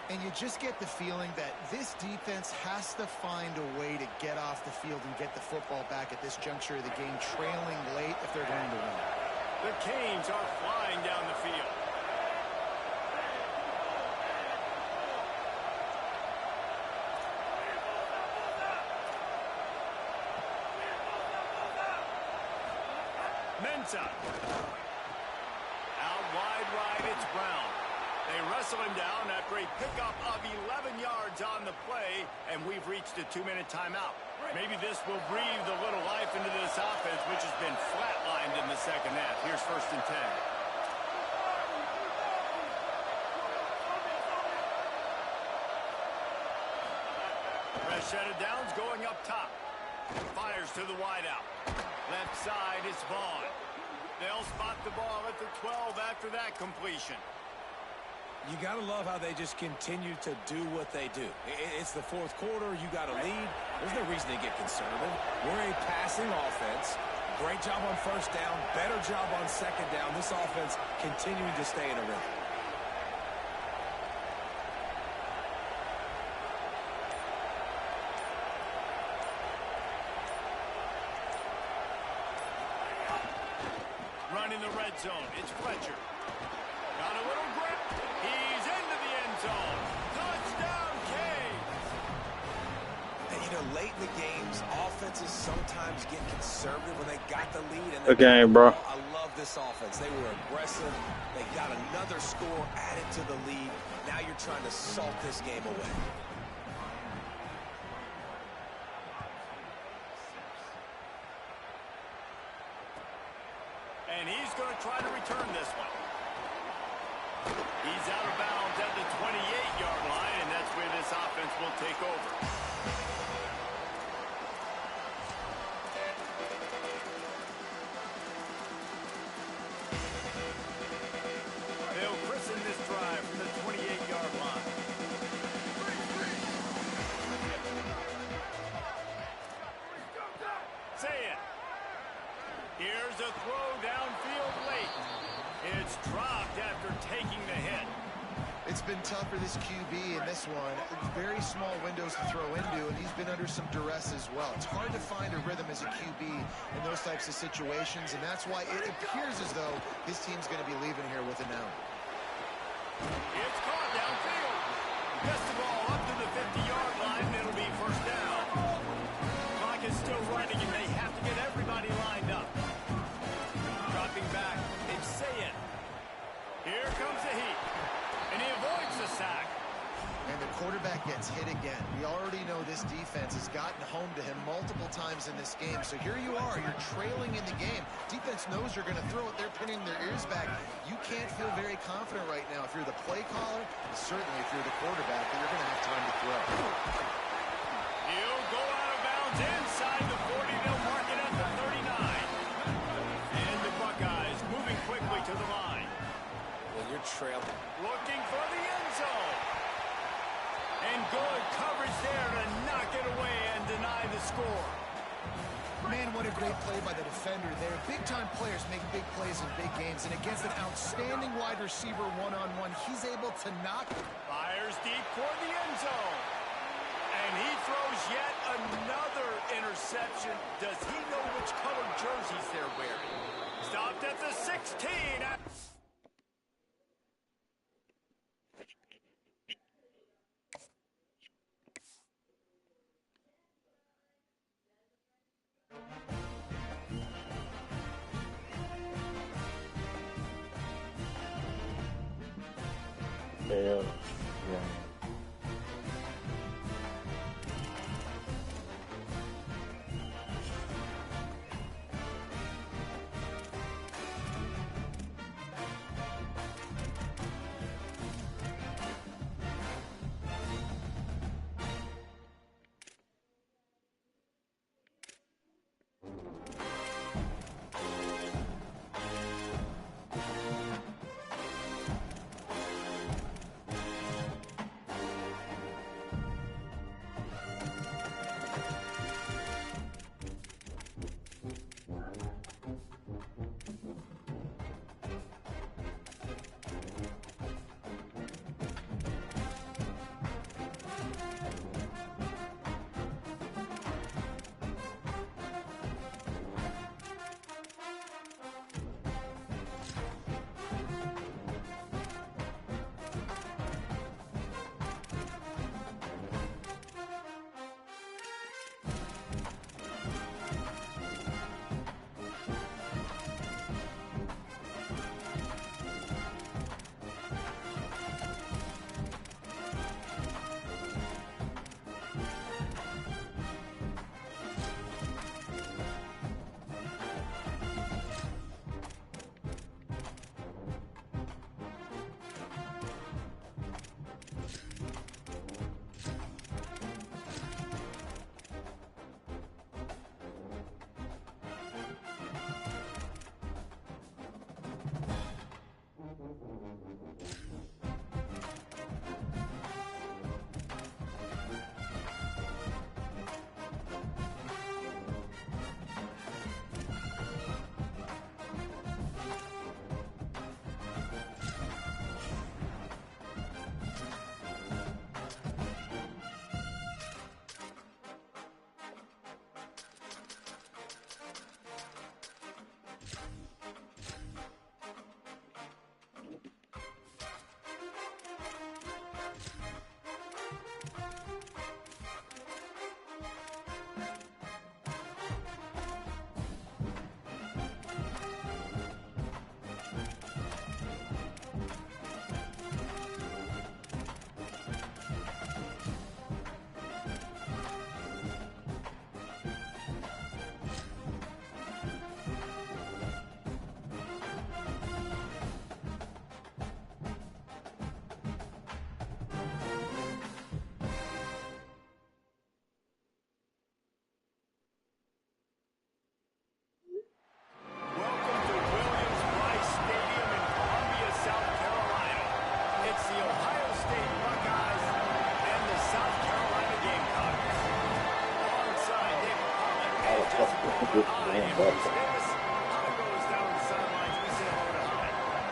S2: And you just get the feeling that this defense has to find a way to get off the field and get the football back at this juncture of the game, trailing late if they're going to win.
S1: The Canes are flying down the field. Mensa. Out wide right, it's Brown. They wrestle him down after a pickup of 11 yards on the play, and we've reached a 2-minute timeout. Maybe this will breathe a little life into this offense, which has been flatlined in the second half. Here's 1st and 10. Fresh set of downs going up top. Fires to the wideout. Left side is Vaughn. They'll spot the ball at the 12 after that completion.
S3: You got to love how they just continue to do what they do. It's the 4th quarter. You got a lead. There's no reason to get conservative. We're a passing offense. Great job on 1st down. Better job on 2nd down. This offense continuing to stay in a rhythm.
S1: In the red zone, it's Fletcher. Got a little grip. He's into the end zone. Touchdown, Canes.
S3: And, you know, late in the games, offenses sometimes get conservative when they got the lead. And
S4: Good game, bro.
S3: I love this offense. They were aggressive. They got another score added to the lead. Now you're trying to salt this game away.
S1: And he's going to try to return this one. He's out of bounds at the 28-yard line, and that's where this offense will take over. They'll christen this drive from the 28-yard line. Say it. Here's a throw downfield late. It's dropped after taking the hit.
S2: It's been tough for this QB in this one. Very small windows to throw into, and he's been under some duress as well. It's hard to find a rhythm as a QB in those types of situations, and that's why it appears as though his team's going to be leaving here with a now.
S1: It's caught downfield. Gets the ball up to the 50-yard line, and it'll be 1st down. Clock is still running, and they have to get everybody lined up. Dropping back, it's Sayet. Here comes the heat, and he avoids the sack.
S2: And the quarterback gets hit again. We already know this defense has gotten home to him multiple times in this game. So here you are, you're trailing in the game. Defense knows you're going to throw it. They're pinning their ears back. You can't feel very confident right now if you're the play caller, and certainly if you're the quarterback, that you're going to have time to throw.
S1: He'll go out of bounds inside the 40. They'll mark it at the 39. And the Buckeyes moving quickly to the line.
S3: Well, you're trailing.
S1: Looking for the end zone. And good coverage there to knock it away and deny the score.
S2: Man, what a great play by the defender there. Big-time players make big plays in big games, and against an outstanding wide receiver one-on-one, he's able to knock.
S1: Fires deep for the end zone. And he throws yet another interception. Does he know which color jerseys they're wearing? Stopped at the 16.
S4: Yeah.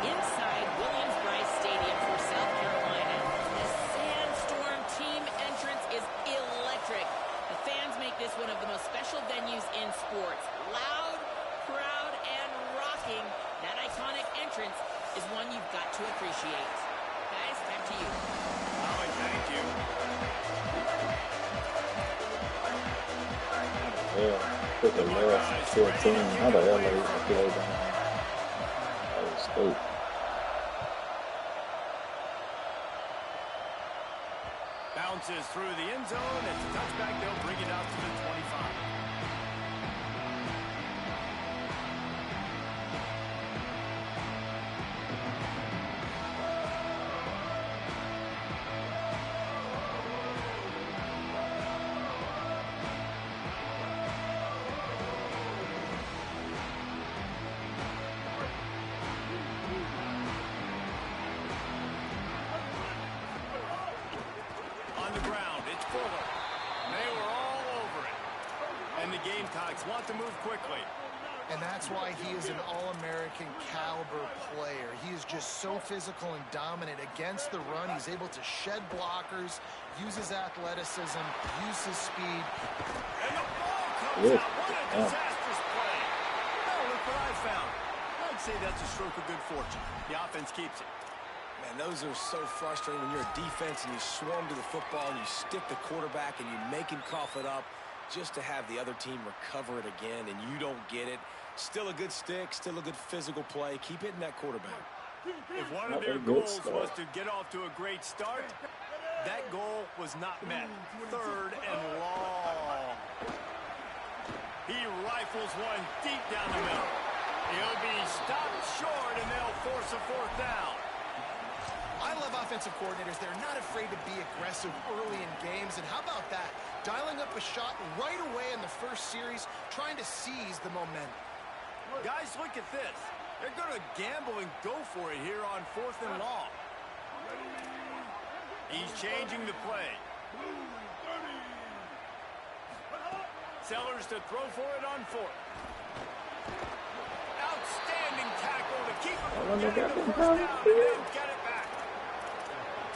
S5: Inside Williams-Brice Stadium for South Carolina, the Sandstorm team entrance is electric. The fans make this one of the most special venues in sports. Loud, proud, and rocking. That iconic entrance is one you've got to appreciate. Guys, back to you.
S1: Holly, thank you.
S4: Yeah. Took a loss to 14. How the hell are you gonna play down? That was stupid.
S1: Bounces through the end zone. It's a touchback. They'll bring it out to the 25. Gamecocks want to move quickly.
S2: And that's why he is an All-American caliber player. He is just so physical and dominant against the run. He's able to shed blockers, use his athleticism, use his speed.
S1: And the ball comes out. What a disastrous play. Oh, look what I found. I'd say that's a stroke of good fortune. The offense keeps it.
S3: Man, those are so frustrating when you're a defense and you swarm to the football and you stick the quarterback and you make him cough it up just to have the other team recover it again and you don't get it. Still a good stick, still a good physical play. Keep hitting that quarterback.
S1: If one of their goals was to get off to a great start, that goal was not met. 3rd and long. He rifles one deep down the middle. He'll be stopped short, and they'll force a 4th down.
S2: I love offensive coordinators. They're not afraid to be aggressive early in games. And how about that? Dialing up a shot right away in the first series, trying to seize the momentum.
S1: Guys, look at this. They're going to gamble and go for it here on 4th and long. He's changing the play. Sellers to throw for it on 4th. Outstanding tackle to keep him from getting the 1st down and then get it back.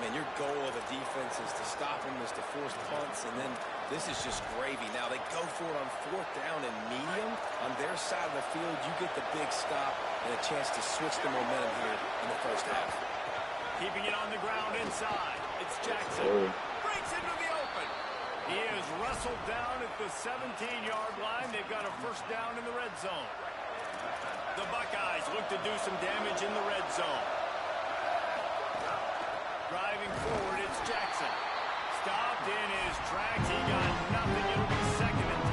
S3: Man, your goal of a defense is to stop them, is to force punts, and then this is just gravy. Now they go for it on 4th down and medium. On their side of the field, you get the big stop and a chance to switch the momentum here in the first half.
S1: Keeping it on the ground inside. It's Jackson. Breaks into the open. He is wrestled down at the 17-yard line. They've got a 1st down in the red zone. The Buckeyes look to do some damage in the red zone. Driving forward, it's Jackson. Stopped in his tracks. He got nothing. It'll be 2nd and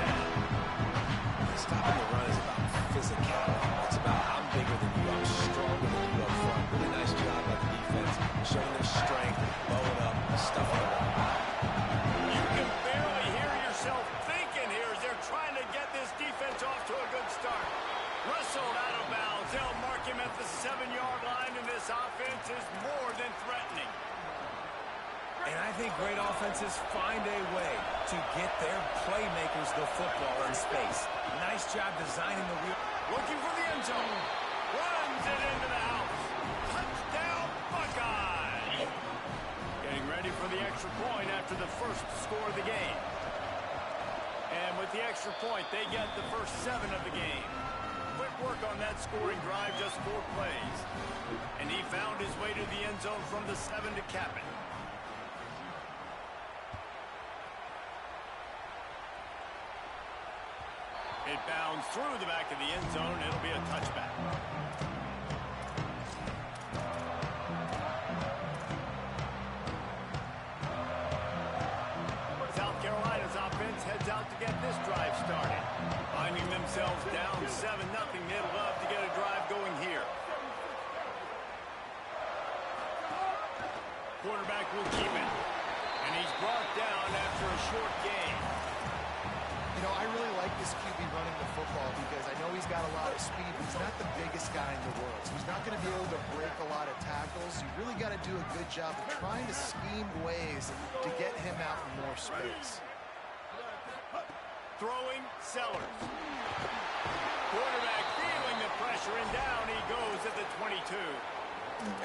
S1: 10.
S3: Stopping the run is about physicality. It's about I'm bigger than you. I'm stronger than you up front. Really nice job by the defense. Showing their strength, blowing up, stuffing it up.
S1: You can barely hear yourself thinking here as they're trying to get this defense off to a good start. Wrestled out of bounds. They'll mark him at the 7-yard line, and this offense is more than threatening.
S3: And I think great offenses find a way to get their playmakers the football in space. Nice job designing the wheel.
S1: Looking for the end zone. Runs it into the house. Touchdown, Buckeyes. Getting ready for the extra point after the first score of the game. And with the extra point, they get the first 7 of the game. Quick work on that scoring drive, just 4 plays. And he found his way to the end zone from the 7 to cap it. It bounds through the back of the end zone. It'll be a touchback. South Carolina's offense heads out to get this drive started. Finding themselves down 7-0. They'd love to get a drive going here. Quarterback will keep it. And he's brought down after a short game.
S2: You know, I really like this QB running the football because I know he's got a lot of speed, but he's not the biggest guy in the world. So he's not going to be able to break a lot of tackles. You really got to do a good job of trying to scheme ways to get him out in more space.
S1: Throwing, Sellers. Quarterback feeling the pressure, and down he goes at the 22.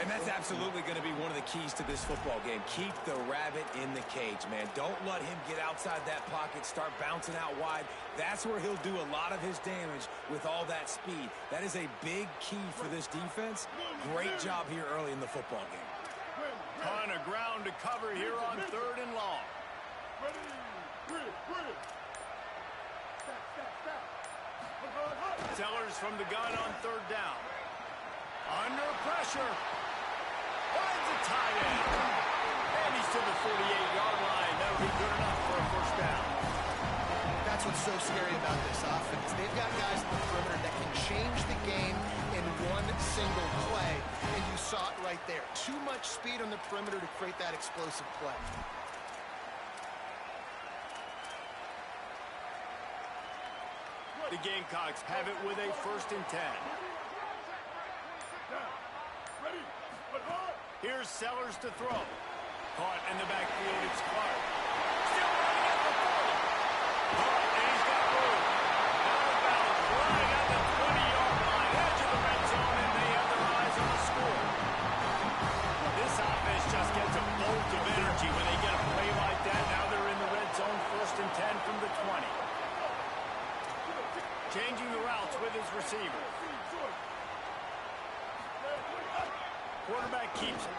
S3: And that's absolutely going to be one of the keys to this football game. Keep the rabbit in the cage, man. Don't let him get outside that pocket, start bouncing out wide. That's where he'll do a lot of his damage with all that speed. That is a big key for this defense. Great job here early in the football game.
S1: Ton of ground to cover here on 3rd and long. Sellers from the gun on 3rd down. Under pressure. Finds a tight end. And he's to the 48-yard line. That'll be good enough for a 1st down.
S2: That's what's so scary about this offense. They've got guys in the perimeter that can change the game in one single play. And you saw it right there. Too much speed on the perimeter to create that explosive play.
S1: The Gamecocks have it with a 1st and 10. Here's Sellers to throw. Caught in the backfield, it's Clark. Still running at the 40. Caught, and he's got room. quarterback keeps it.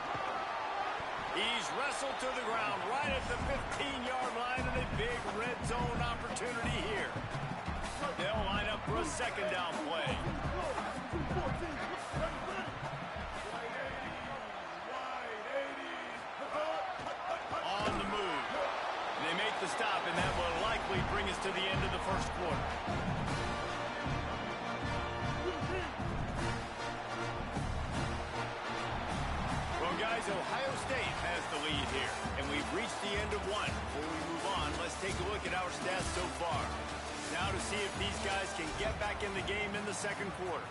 S1: He's wrestled to the ground right at the 15-yard line, and a big red zone opportunity here. They'll line up for a second down play. On the move. They make the stop, and that will likely bring us to the end of the first quarter. Well, guys, Ohio State has the lead here, and we've reached the end of one. Before we move on, let's take a look at our stats so far. Now to see if these guys can get back in the game in the second quarter.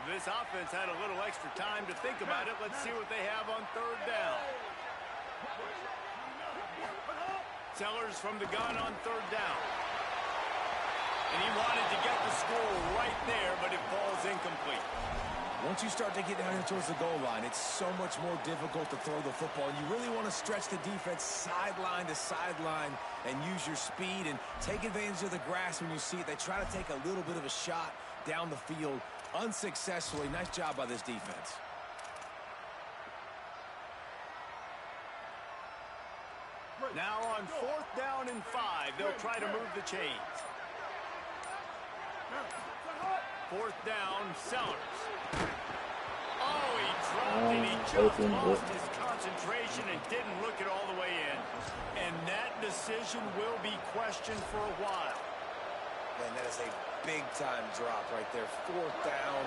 S1: This offense had a little extra time to think about it. Let's see what they have on third down. Sellers from the gun on third down. And he wanted to get the score right there, but it falls incomplete.
S3: Once you start to get down here towards the goal line, it's so much more difficult to throw the football. And you really want to stretch the defense sideline to sideline and use your speed and take advantage of the grass when you see it. They try to take a little bit of a shot down the field unsuccessfully. Nice job by this defense.
S1: Now on fourth down and 5, they'll try to move the chains. Fourth down, Sellers. Oh, he dropped and he just lost his concentration and didn't look it all the way in. And that decision will be questioned for a while.
S3: Man, that is a big-time drop right there. Fourth down,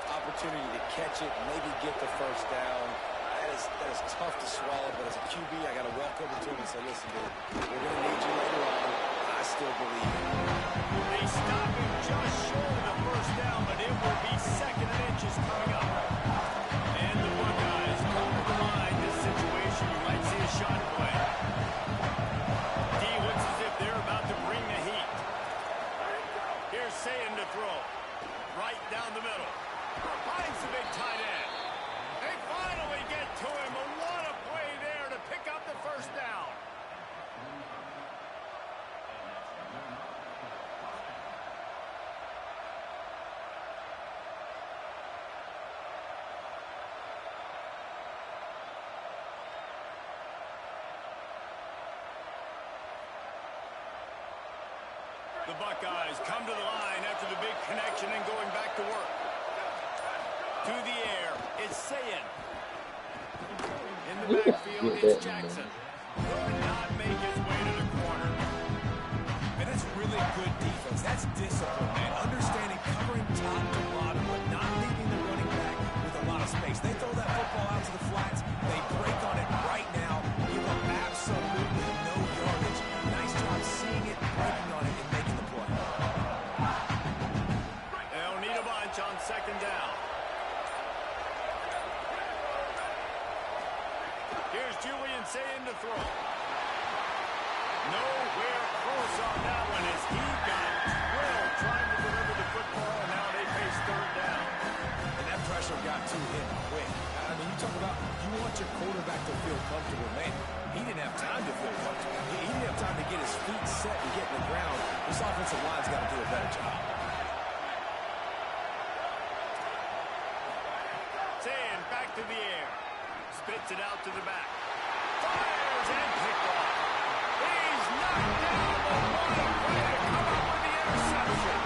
S3: opportunity to catch it, maybe get the first down. That is tough to swallow, but as a QB, I got to walk over to him and say, listen, dude, we're going to need you later on. I still believe it.
S1: They stop him just short of the first down, but it will be second and inches coming up. And the Buckeyes come to the line. This situation, you might see a shot play. D looks as if they're about to bring the heat. Here's Sayin to throw. Right down the middle. Finds the big tight end. They finally get to him. But what a play there to pick up the first down. The Buckeyes come to the line after the big connection and going back to work. To the air, it's Sayin. In the backfield, it's Jackson. Could not make his way to the corner.
S3: And that's really good defense. That's discipline, man. Understanding covering top to bottom, but not leaving the running back with a lot of space. They throw that football out to the flats. They break on it right now. Give them absolutely no yardage. Nice job seeing it, breaking on it, and making the play.
S1: They'll need a bunch on second down. Here's Julian Sayin to throw. Nowhere close on that one as he got drilled trying to deliver the football, and now they face third down.
S3: And that pressure got to him quick. I mean, you talk about you want your quarterback to feel comfortable. Man, he didn't have time to feel comfortable. He didn't have time to get his feet set and get in the ground. This offensive line's got to do a better job.
S1: Sayin back to the air. Spits it out to the back. Fires and picked off. He's knocked down, but what a play to come up with the interception.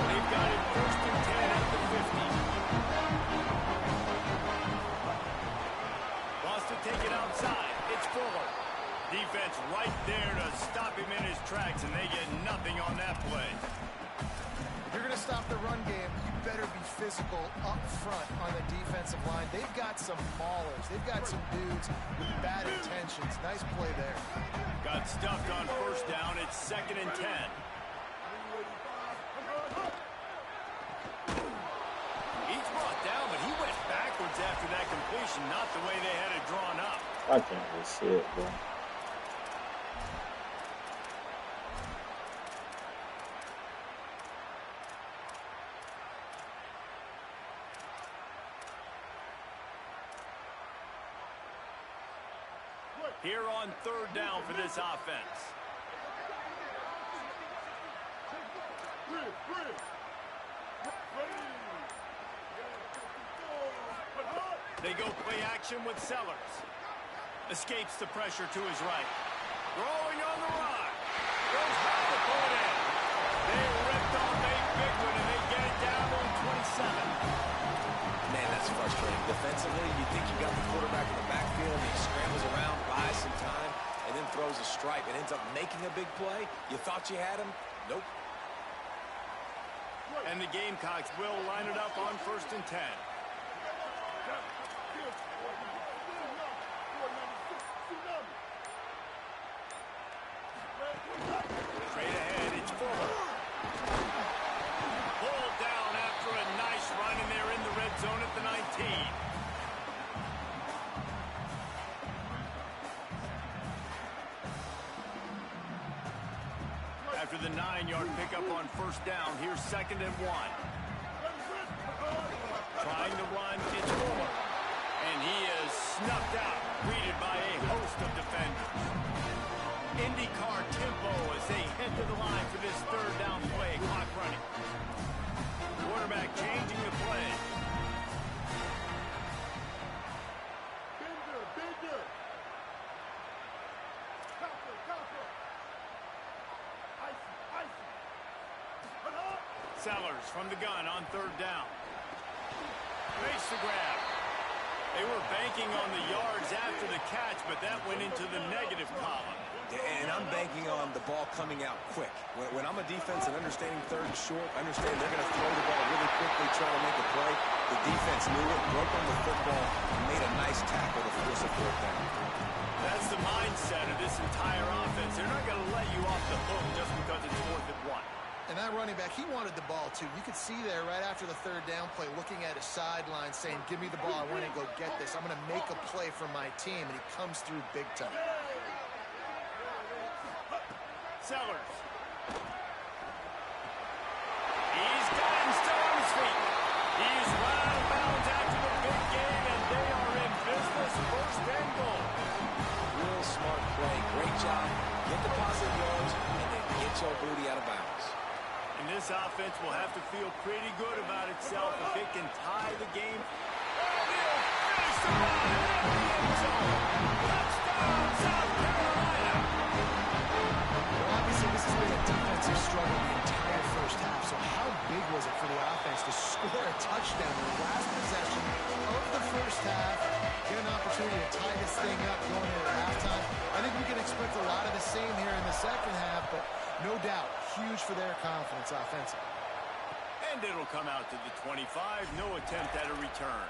S1: They've got it first and 10 at the 50. Wants to take it outside. It's Fuller. Defense right there to stop him in his tracks, and they get nothing on that play.
S2: If you're going to stop the run game, you better be physical up front on the defensive line. They've got some maulers. They've got some dudes with bad intentions. Nice play there.
S1: Got stuffed on first down. It's second and 10. He's brought down, but he went backwards after that completion, not the way they had it drawn up.
S4: I can't really see it, bro.
S1: Here on third down for this offense. They go play action with Sellers. Escapes the pressure to his right. Throwing on the run. Goes high to pull it in. They ripped off a big one, and they get it down on 27.
S3: Man, that's frustrating. Defensively, you think you got the quarterback in the backfield, and he scrambles around, buys some time, and then throws a stripe and ends up making a big play. You thought you had him? Nope.
S1: And the Gamecocks will line it up on 1st and 10. Straight ahead, it's Fuller. Pulled down after a nice run, and they're in the red zone at the 19. After the 9-yard pickup on 1st down, here's 2nd and 1. Trying to run, it's Fuller. And he is snuffed out, greeted by a host of defenders. IndyCar tempo as they head to the line for this 3rd down play. Clock running. Quarterback changing the play. Sellers from the gun on 3rd down. Makes the grab. They were banking on the yards after the catch, but that went into the negative column.
S3: And I'm banking on the ball coming out quick. When I'm a defense and understanding 3rd and short, I understand they're going to throw the ball really quickly, trying to make a play. The defense knew it, broke on the football, and made a nice tackle to force a 4th down.
S1: That's the mindset of this entire offense. They're not going to let you off the hook just because it's 4th and 1.
S2: And that running back, he wanted the ball, too. You could see there right after the 3rd down play, looking at his sideline, saying, give me the ball. I want to go get this. I'm going to make a play for my team. And he comes through big time.
S1: Sellers. He's got him still on his feet. He's run out of bounds after the big game, and they are in business. 1st and goal.
S3: Real smart play. Great job. Get the positive yards, and then get your booty out of bounds.
S1: And this offense will have to feel pretty good about itself if it can tie the game. Finish the run in the end zone. Touchdown, South Carolina.
S2: Well, obviously, this has been a defensive struggle the entire 1st half. So how big was it for the offense to score a touchdown in the last possession of the 1st half, get an opportunity to tie this thing up going into halftime? I think we can expect a lot of the same here in the 2nd half, but no doubt, huge for their confidence offensively.
S1: And it'll come out to the 25. No attempt at a return.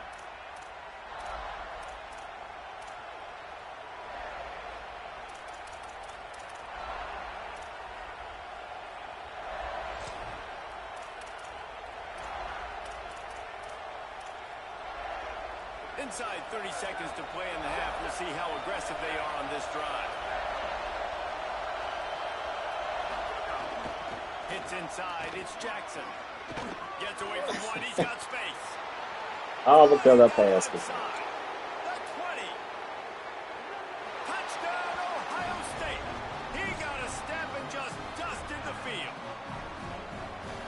S1: Inside 30 seconds to play in the half. We'll see how aggressive they are on this drive. Hits inside. It's Jackson. Gets away from one. He's got space.
S4: Oh, look at that pass.
S1: The 20. Touchdown, Ohio State. He got a step and just dusted the field.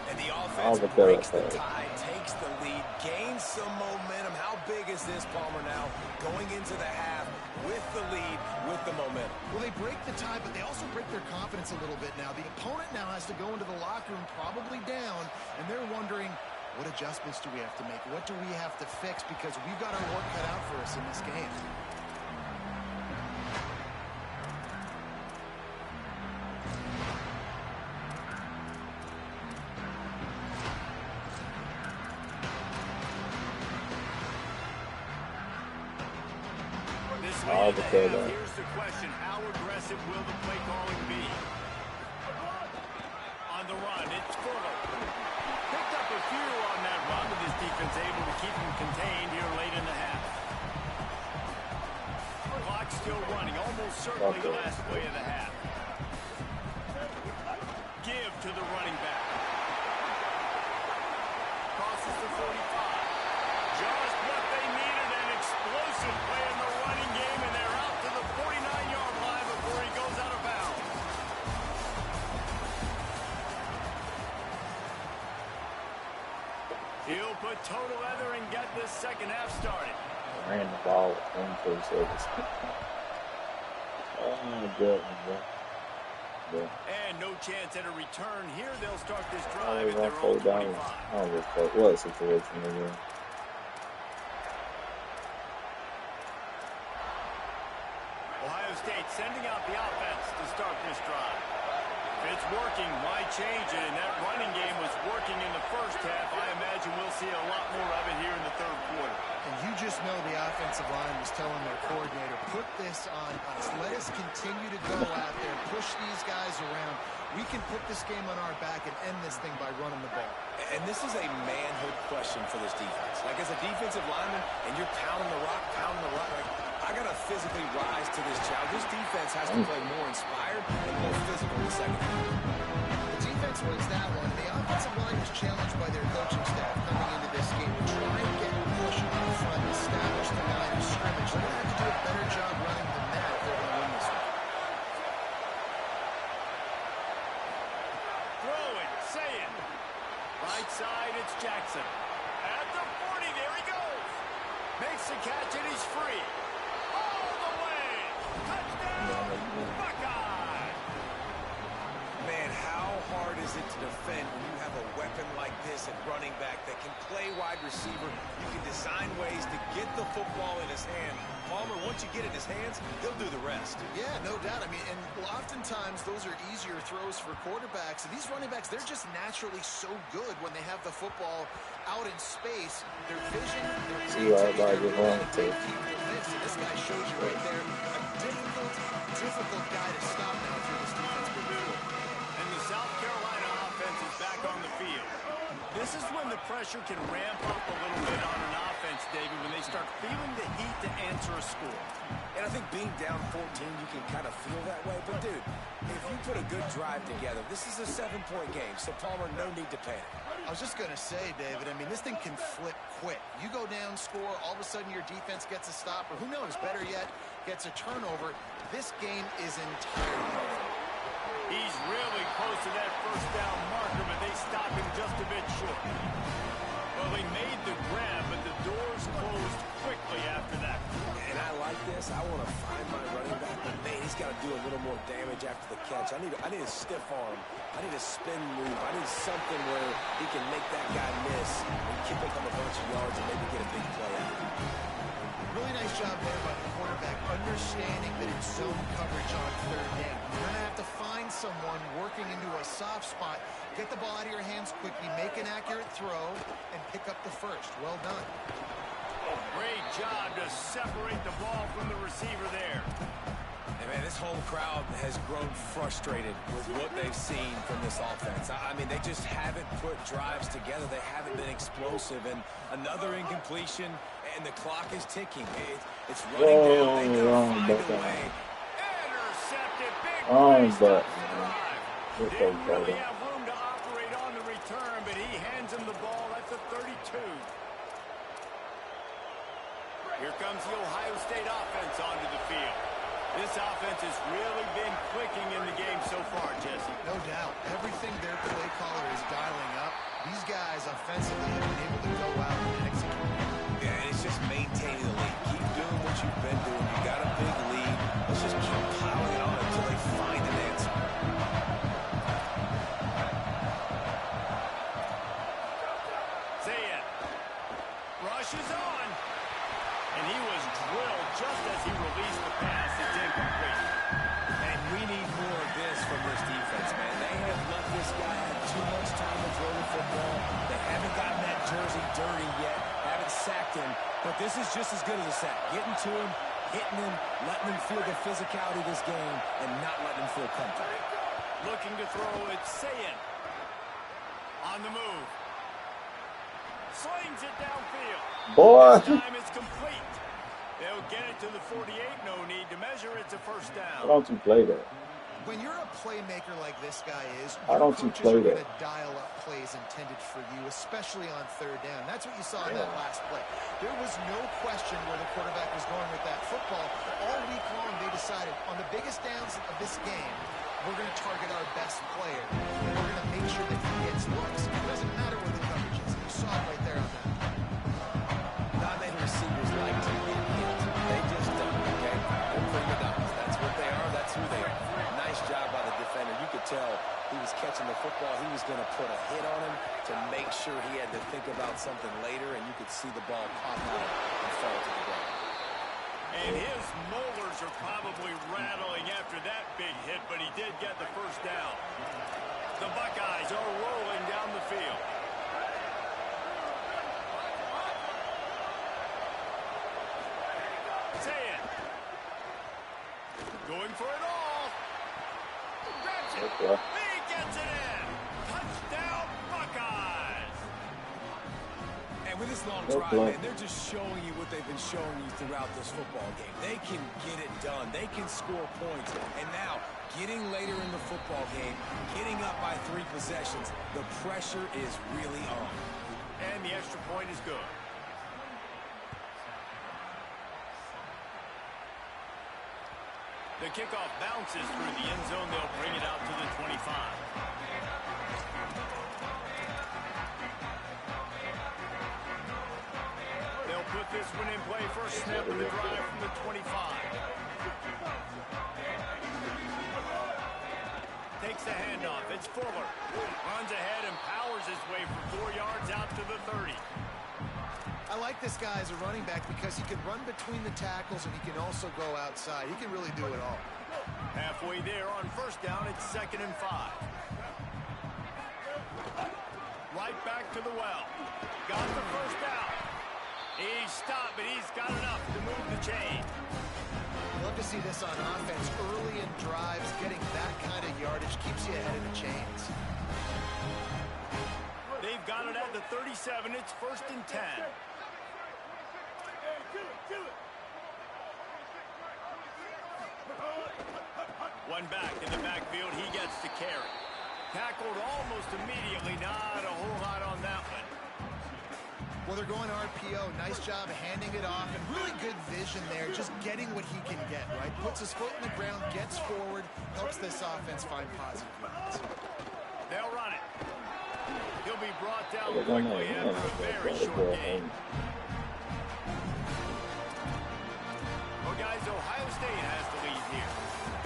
S1: And the offense breaks the tie, takes the lead, gains some momentum. How big is this, Palmer, now? Going into the half with the lead, with the momentum.
S2: Well, they break the tie, but they also break their confidence a little bit now. The opponent now has to go into the locker room probably down, and they're wondering, what adjustments do we have to make? What do we have to fix? Because we've got our work cut out for us in this game.
S1: Here's the question. How aggressive will the play calling be? On the run, it's Fuller. Picked up a few on that run, but this defense able to keep him contained here late in the half. Clock still running, almost certainly the last play of the half. Give to the running back. Crosses the 45. Just what they needed, an explosive play in the running game, and they're out to the 49-yard total other and get this second half started.
S4: Ran the ball with 1 seconds. Oh my goodness, bro.
S1: And no chance at a return here. They'll start this
S4: I
S1: drive
S4: was
S1: at their
S4: on
S1: own
S4: 4 down.
S1: 25.
S4: I don't give a fuck what situation they're in.
S1: Ohio State sending out the offense to start this drive. If it's working, why change it? And that running game was working in the first half. I imagine we'll see a lot more of it here in the third quarter.
S2: And you just know the offensive line was telling their coordinator, put this on us. Let us continue to go out there, push these guys around. We can put this game on our back and end this thing by running the ball.
S3: And this is a manhood question for this defense. Like, as a defensive lineman, and you're pounding the rock, like, I got to physically rise to this challenge. This defense has to play more inspired and more physical in the second half.
S2: The defense wins that one. The offensive line is challenged by their coaching staff coming into this game to try and get push up front, establish the line of scrimmage. They're going to have to do a better job running than that if they're going to win this one.
S1: Throw it, say it. Right side, it's Jackson. At the 40, there he goes. Makes the catch and he's free. All the way. Touchdown, Buckeye.
S3: Man, how hard is it to defend when you have a weapon like this at running back that can play wide receiver? You can design ways to get the football in his hand. Palmer, once you get it in his hands, he'll do the rest.
S2: Yeah, no doubt. I mean, and oftentimes those are easier throws for quarterbacks. And these running backs, they're just naturally so good when they have the football out in space. Their vision, their creativity, they keep the miss. And this guy shows you right there a difficult guy to stop now through this defense moving forward.
S1: And the South Carolina offense is back on the field. This is when the pressure can ramp up a little bit on an offense, David, when they start feeling the heat to answer a score.
S3: And I think being down 14, you can kind of feel that way. But, dude, if you put a good drive together, this is a 7-point game. So, Palmer, no need to panic.
S2: I was just going to say, David, I mean, this thing can flip quick. You go down, score, all of a sudden your defense gets a stop, or who knows, better yet, gets a turnover. This game is entirely over.
S1: He's really close to that first down marker, but they stop him just a bit short. Well, they made the grab, but the doors closed quickly after that.
S3: And I like this. I want to find my running back, but man, he's got to do a little more damage after the catch. I need a stiff arm. I need a spin move. I need something where he can make that guy miss and kick up on a bunch of yards and maybe get a big play out of it.
S2: Really nice job there by the quarterback, understanding that it's zone coverage on third down. You're going to have to find someone working into a soft spot, get the ball out of your hands quickly, make an accurate throw, and pick up the first. Well done.
S1: Great job to separate the ball from the receiver there.
S3: And man, this home crowd has grown frustrated with what they've seen from this offense. I mean, they just haven't put drives together. They haven't been explosive. And another incompletion, and the clock is ticking. It's running down. They gotta find a way.
S1: Intercepted. Big
S4: Oh,
S1: play
S4: but
S1: stops the drive. Didn't really have room to operate on the return, but he hands him the ball at the 32. Here comes the Ohio State offense onto the field. This offense has really been clicking in the game so far, Jesse.
S2: No doubt. Everything their play caller is dialing up. These guys offensively have been able to go out and execute.
S3: Yeah, and it's just maintaining the lead. Keep doing what you've been doing. You got a big lead. Let's just keep piling on until they find an answer.
S1: Say it. Rushes on. And he was drilled just as he released the pass. It's incomplete.
S3: And we need more of this from this defense, man. They have let this guy have too much time to throw the football. They haven't gotten that jersey dirty yet. Haven't sacked him. But this is just as good as a sack. Getting to him, hitting him, letting him feel the physicality of this game, and not letting him feel comfortable.
S1: Looking to throw it. Sayin. On the move. Slings it downfield.
S4: Boy.
S1: This time it's complete. They'll get it to the 48. No need to measure. It's a first down.
S4: Why don't you play that?
S2: When you're a playmaker like this guy is,
S4: Why don't you play
S2: are going
S4: that?
S2: to dial up plays intended for you, especially on third down. That's what you saw in that last play. There was no question where the quarterback was going with that football. All week long, they decided on the biggest downs of this game, we're going to target our best player, and we're going to make sure that he gets looks. It doesn't matter what the coverage is. You saw it right there on that.
S3: was catching the football, he was going to put a hit on him to make sure he had to think about something later, and you could see the ball pop out and fall to the ground.
S1: And his molars are probably rattling after that big hit, but he did get the first down. The Buckeyes are rolling down the field. Say it. Going for it all. Grabs it.
S4: Okay.
S1: He gets it in. Touchdown, Buckeyes.
S3: And with this long
S4: No
S3: drive,
S4: play.
S3: man, they're just showing you what they've been showing you throughout this football game. They can get it done. They can score points. And now, getting later in the football game, getting up by 3 possessions, the pressure is really on.
S1: And the extra point is good. The kickoff bounces through the end zone. They'll bring it out to the 25. They'll put this one in play. First snap of the drive from the 25. Takes the handoff. It's Fuller. Runs ahead and powers his way for 4 yards out to the 30.
S2: I like this guy as a running back because he can run between the tackles and he can also go outside. He can really do it all.
S1: Halfway there on first down, it's 2nd and 5. Right back to the well. Got the first down. He stopped, but he's got enough to move the chain.
S2: Love to see this on offense. Early in drives, getting that kind of yardage keeps you ahead of the chains.
S1: They've got it at the 37. It's 1st and 10. One back in the backfield. He gets the carry. Tackled almost immediately. Not a whole lot on that one.
S2: Well, they're going RPO. Nice job handing it off, and really good vision there, just getting what he can get, right? Puts his foot in the ground, gets forward, helps this offense find positive yards.
S1: They'll run it. He'll be brought down
S4: They're gonna
S1: quickly after a very short game. Well, guys, Ohio State has the lead here.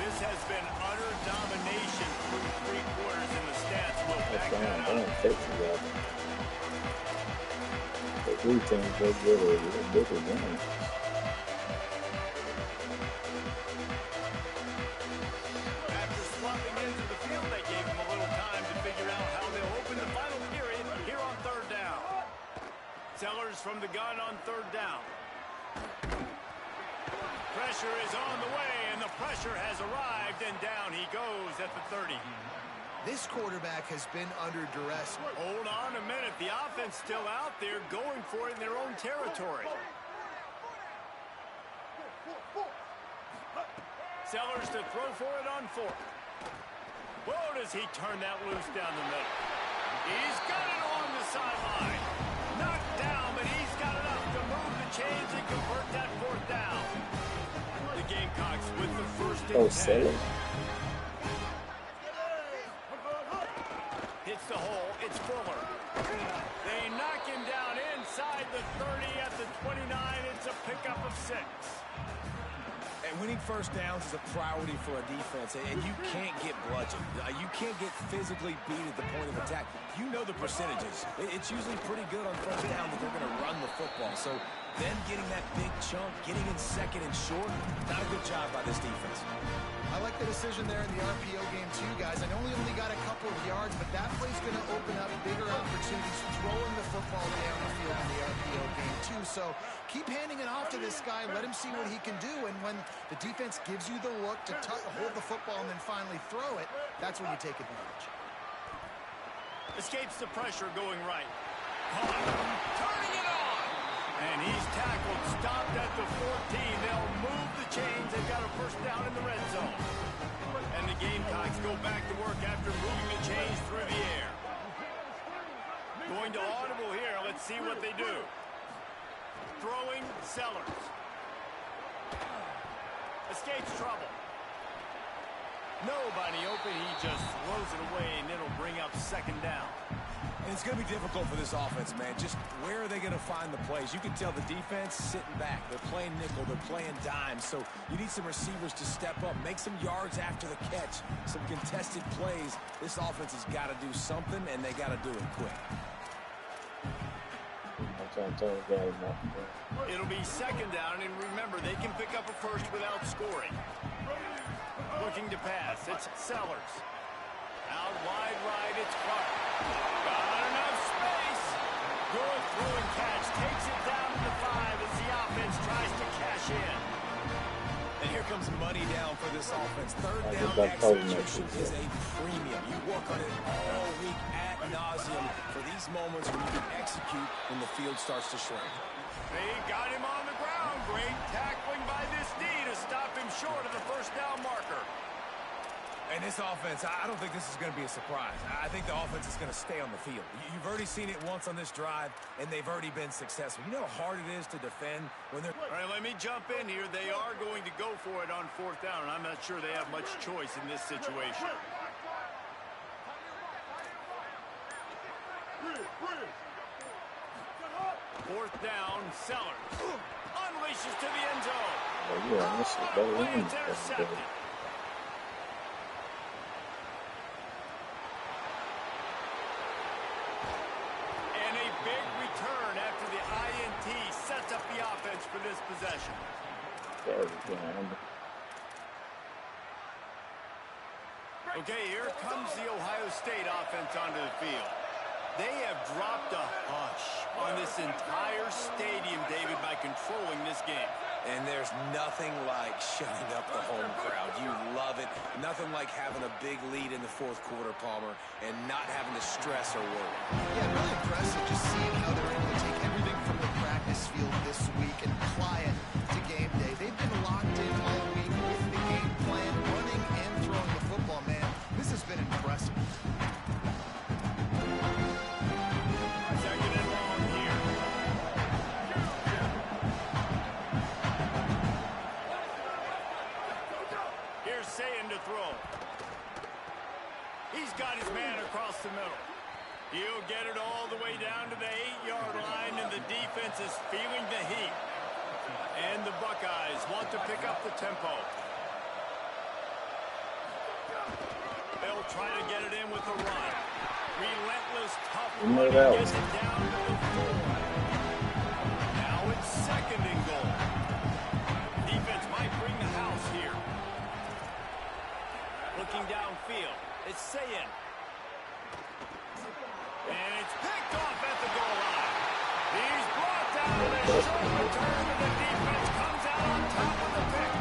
S1: This has been utter domination through 3 quarters in the stats. We'll back that up.
S4: The blue teams look good or a bigger game.
S1: After swapping into the field, they gave him a little time to figure out how they'll open the final period here on 3rd down. Sellers from the gun on 3rd down. Pressure is on the way, and the pressure has arrived, and down he goes at the 30.
S2: This quarterback has been under duress.
S1: Hold on a minute. The offense still out there going for it in their own territory. Sellers to throw for it on 4th. Whoa, does he turn that loose down the middle. He's got it along the sideline. Knocked down, but he's got enough to move the chains and convert that 4th down. The Gamecocks with the 1st and 10.
S4: Sellers.
S1: Hits the hole. It's Fuller. They knock him down inside the 30 at the 29. It's a pickup of 6.
S3: And winning first downs is a priority for a defense, and you can't get bludgeoned. You can't get physically beat at the point of attack. You know the percentages. It's usually pretty good on first down that they're going to run the football. So them getting that big chunk, getting in 2nd and short, not a good job by this defense.
S2: I like the decision there in the RPO game too, guys. I know we only got a couple of yards, but that play's going to open up bigger opportunities throwing the football down the field in the RPO game too. So keep handing it off to this guy. Let him see what he can do. And when the defense gives you the look to hold the football and then finally throw it, that's when you take advantage.
S1: Escapes the pressure going right. Caught. Turning it on. And he's tackled, stopped at the 14. They'll move the chains. They've got a first down in the red zone. And the Gamecocks go back to work after moving the chains through the air. Going to audible here. Let's see what they do. Throwing Sellers. Escapes trouble. Nobody open. He just throws it away, and it'll bring up 2nd down.
S3: And it's going to be difficult for this offense, man. Just where are they going to find the plays? You can tell the defense sitting back. They're playing nickel. They're playing dime. So you need some receivers to step up, make some yards after the catch, some contested plays. This offense has got to do something, and they got to do it quick.
S1: It'll be second down, and remember, they can pick up a first without scoring. Looking to pass, it's Sellers. Out wide right, it's Clark. Got enough space. Good throw and catch. Takes it down to the 5 as the offense tries to cash in.
S3: And here comes money down for this offense. Third down execution is a premium. You work on it all week ad nauseum for these moments when you can execute when the field starts to shrink.
S1: They got him on the ground. Great tackling by this D to stop him short of the first down marker.
S3: And this offense, I don't think this is going to be a surprise. I think the offense is going to stay on the field. You've already seen it once on this drive, and they've already been successful. You know how hard it is to defend when they're...
S1: All right, let me jump in here. They are going to go for it on fourth down, and I'm not sure they have much choice in this situation. Fourth down, Sellers. Unleashes to the end zone. It's intercepted. Sets up the offense for this possession. Okay, here comes the Ohio State offense onto the field. They have dropped a hush on this entire stadium, David, by controlling this game.
S3: And there's nothing like shutting up the home crowd. You love it. Nothing like having a big lead in the fourth quarter, Palmer, and not having to stress or worry.
S2: Yeah, really impressive just seeing how they're able to take everything from the practice field this week and apply it to game day. They've been locked in all week with the game plan, running and throwing the football, man. This has been impressive.
S1: Second and long here. Here's Sayin to throw. He's got his man across the middle. He'll get it all the way down to the 8-yard line, and the defense is feeling the heat. And the Buckeyes want to pick up the tempo. They'll try to get it in with the run. Relentless, tough running gets it down to the 4. Now it's second and goal. Defense might bring the house here. Looking downfield, it's Sayin. And it's picked off at the goal line. He's brought down and a short return, and the defense comes out on top of the pick.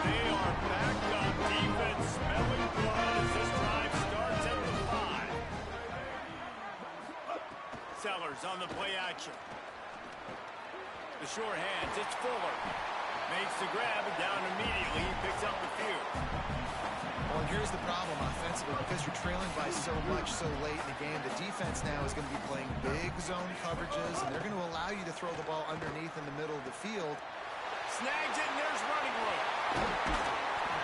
S1: They are back up. Defense smelling blood as this drive starts at the 5. Sellers on the play action. The short hands, it's Fuller. Makes the grab and down immediately. He picks up a few.
S2: Well, and here's the problem offensively. Because you're trailing by so much so late in the game, the defense now is going to be playing big zone coverages, and they're going to allow you to throw the ball underneath in the middle of the field.
S1: Snags it, and there's running room.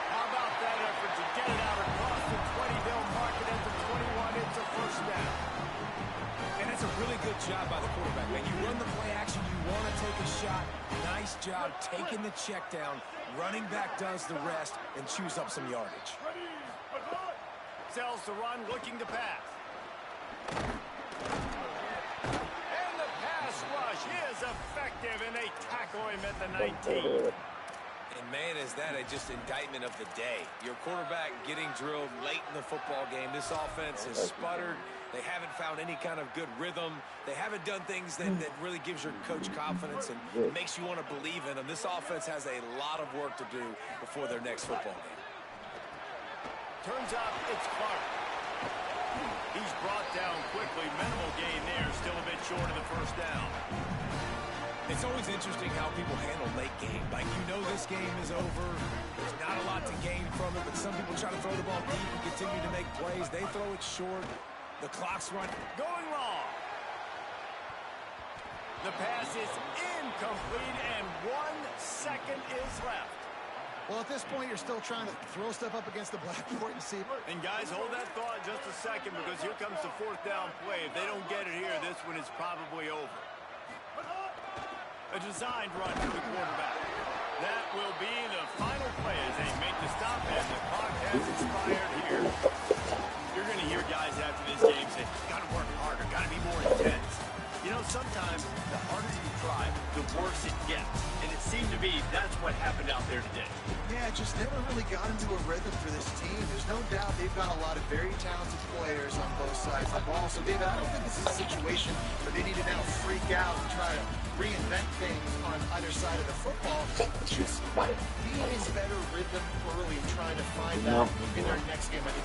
S1: How about that effort to get it out across the 20-bill market at the 21? It's a first down.
S3: And it's a really good job by the quarterback, man. You run the play action, you want to take a shot. Nice job taking the check down. Running back does the rest and chews up some yardage.
S1: Sells the run, looking to pass. And the pass rush is effective, and they tackle him at the 19.
S3: And, man, is that just indictment of the day. Your quarterback getting drilled late in the football game. This offense has sputtered. They haven't found any kind of good rhythm. They haven't done things that really gives your coach confidence and makes you want to believe in them. This offense has a lot of work to do before their next football game.
S1: Turns out it's Clark. He's brought down quickly. Minimal gain there. Still a bit short of the first down.
S3: It's always interesting how people handle late game. Like, you know this game is over. There's not a lot to gain from it, but some people try to throw the ball deep and continue to make plays. They throw it short. The clock's running.
S1: Going long. The pass is incomplete, and 1 second is left.
S2: Well, at this point, you're still trying to throw stuff up against the blackboard and see.
S1: And guys, hold that thought just a second, because here comes the fourth down play. If they don't get it here, this one is probably over. A designed run for the quarterback. That will be the final play as they make the stop, and the clock has expired here. You're going to hear guys after this game say, got to work harder, got to be more intense. You know, sometimes the harder you try, the worse it gets. And it seemed to be that's what happened out there today.
S2: Yeah, just never really got into a rhythm for this team. There's no doubt they've got a lot of very talented players on both sides of the ball. So, David, I don't think this is a situation where they need to now freak out and try to reinvent things on either side of the football. Just being in better rhythm early and trying to find that in their next game, I think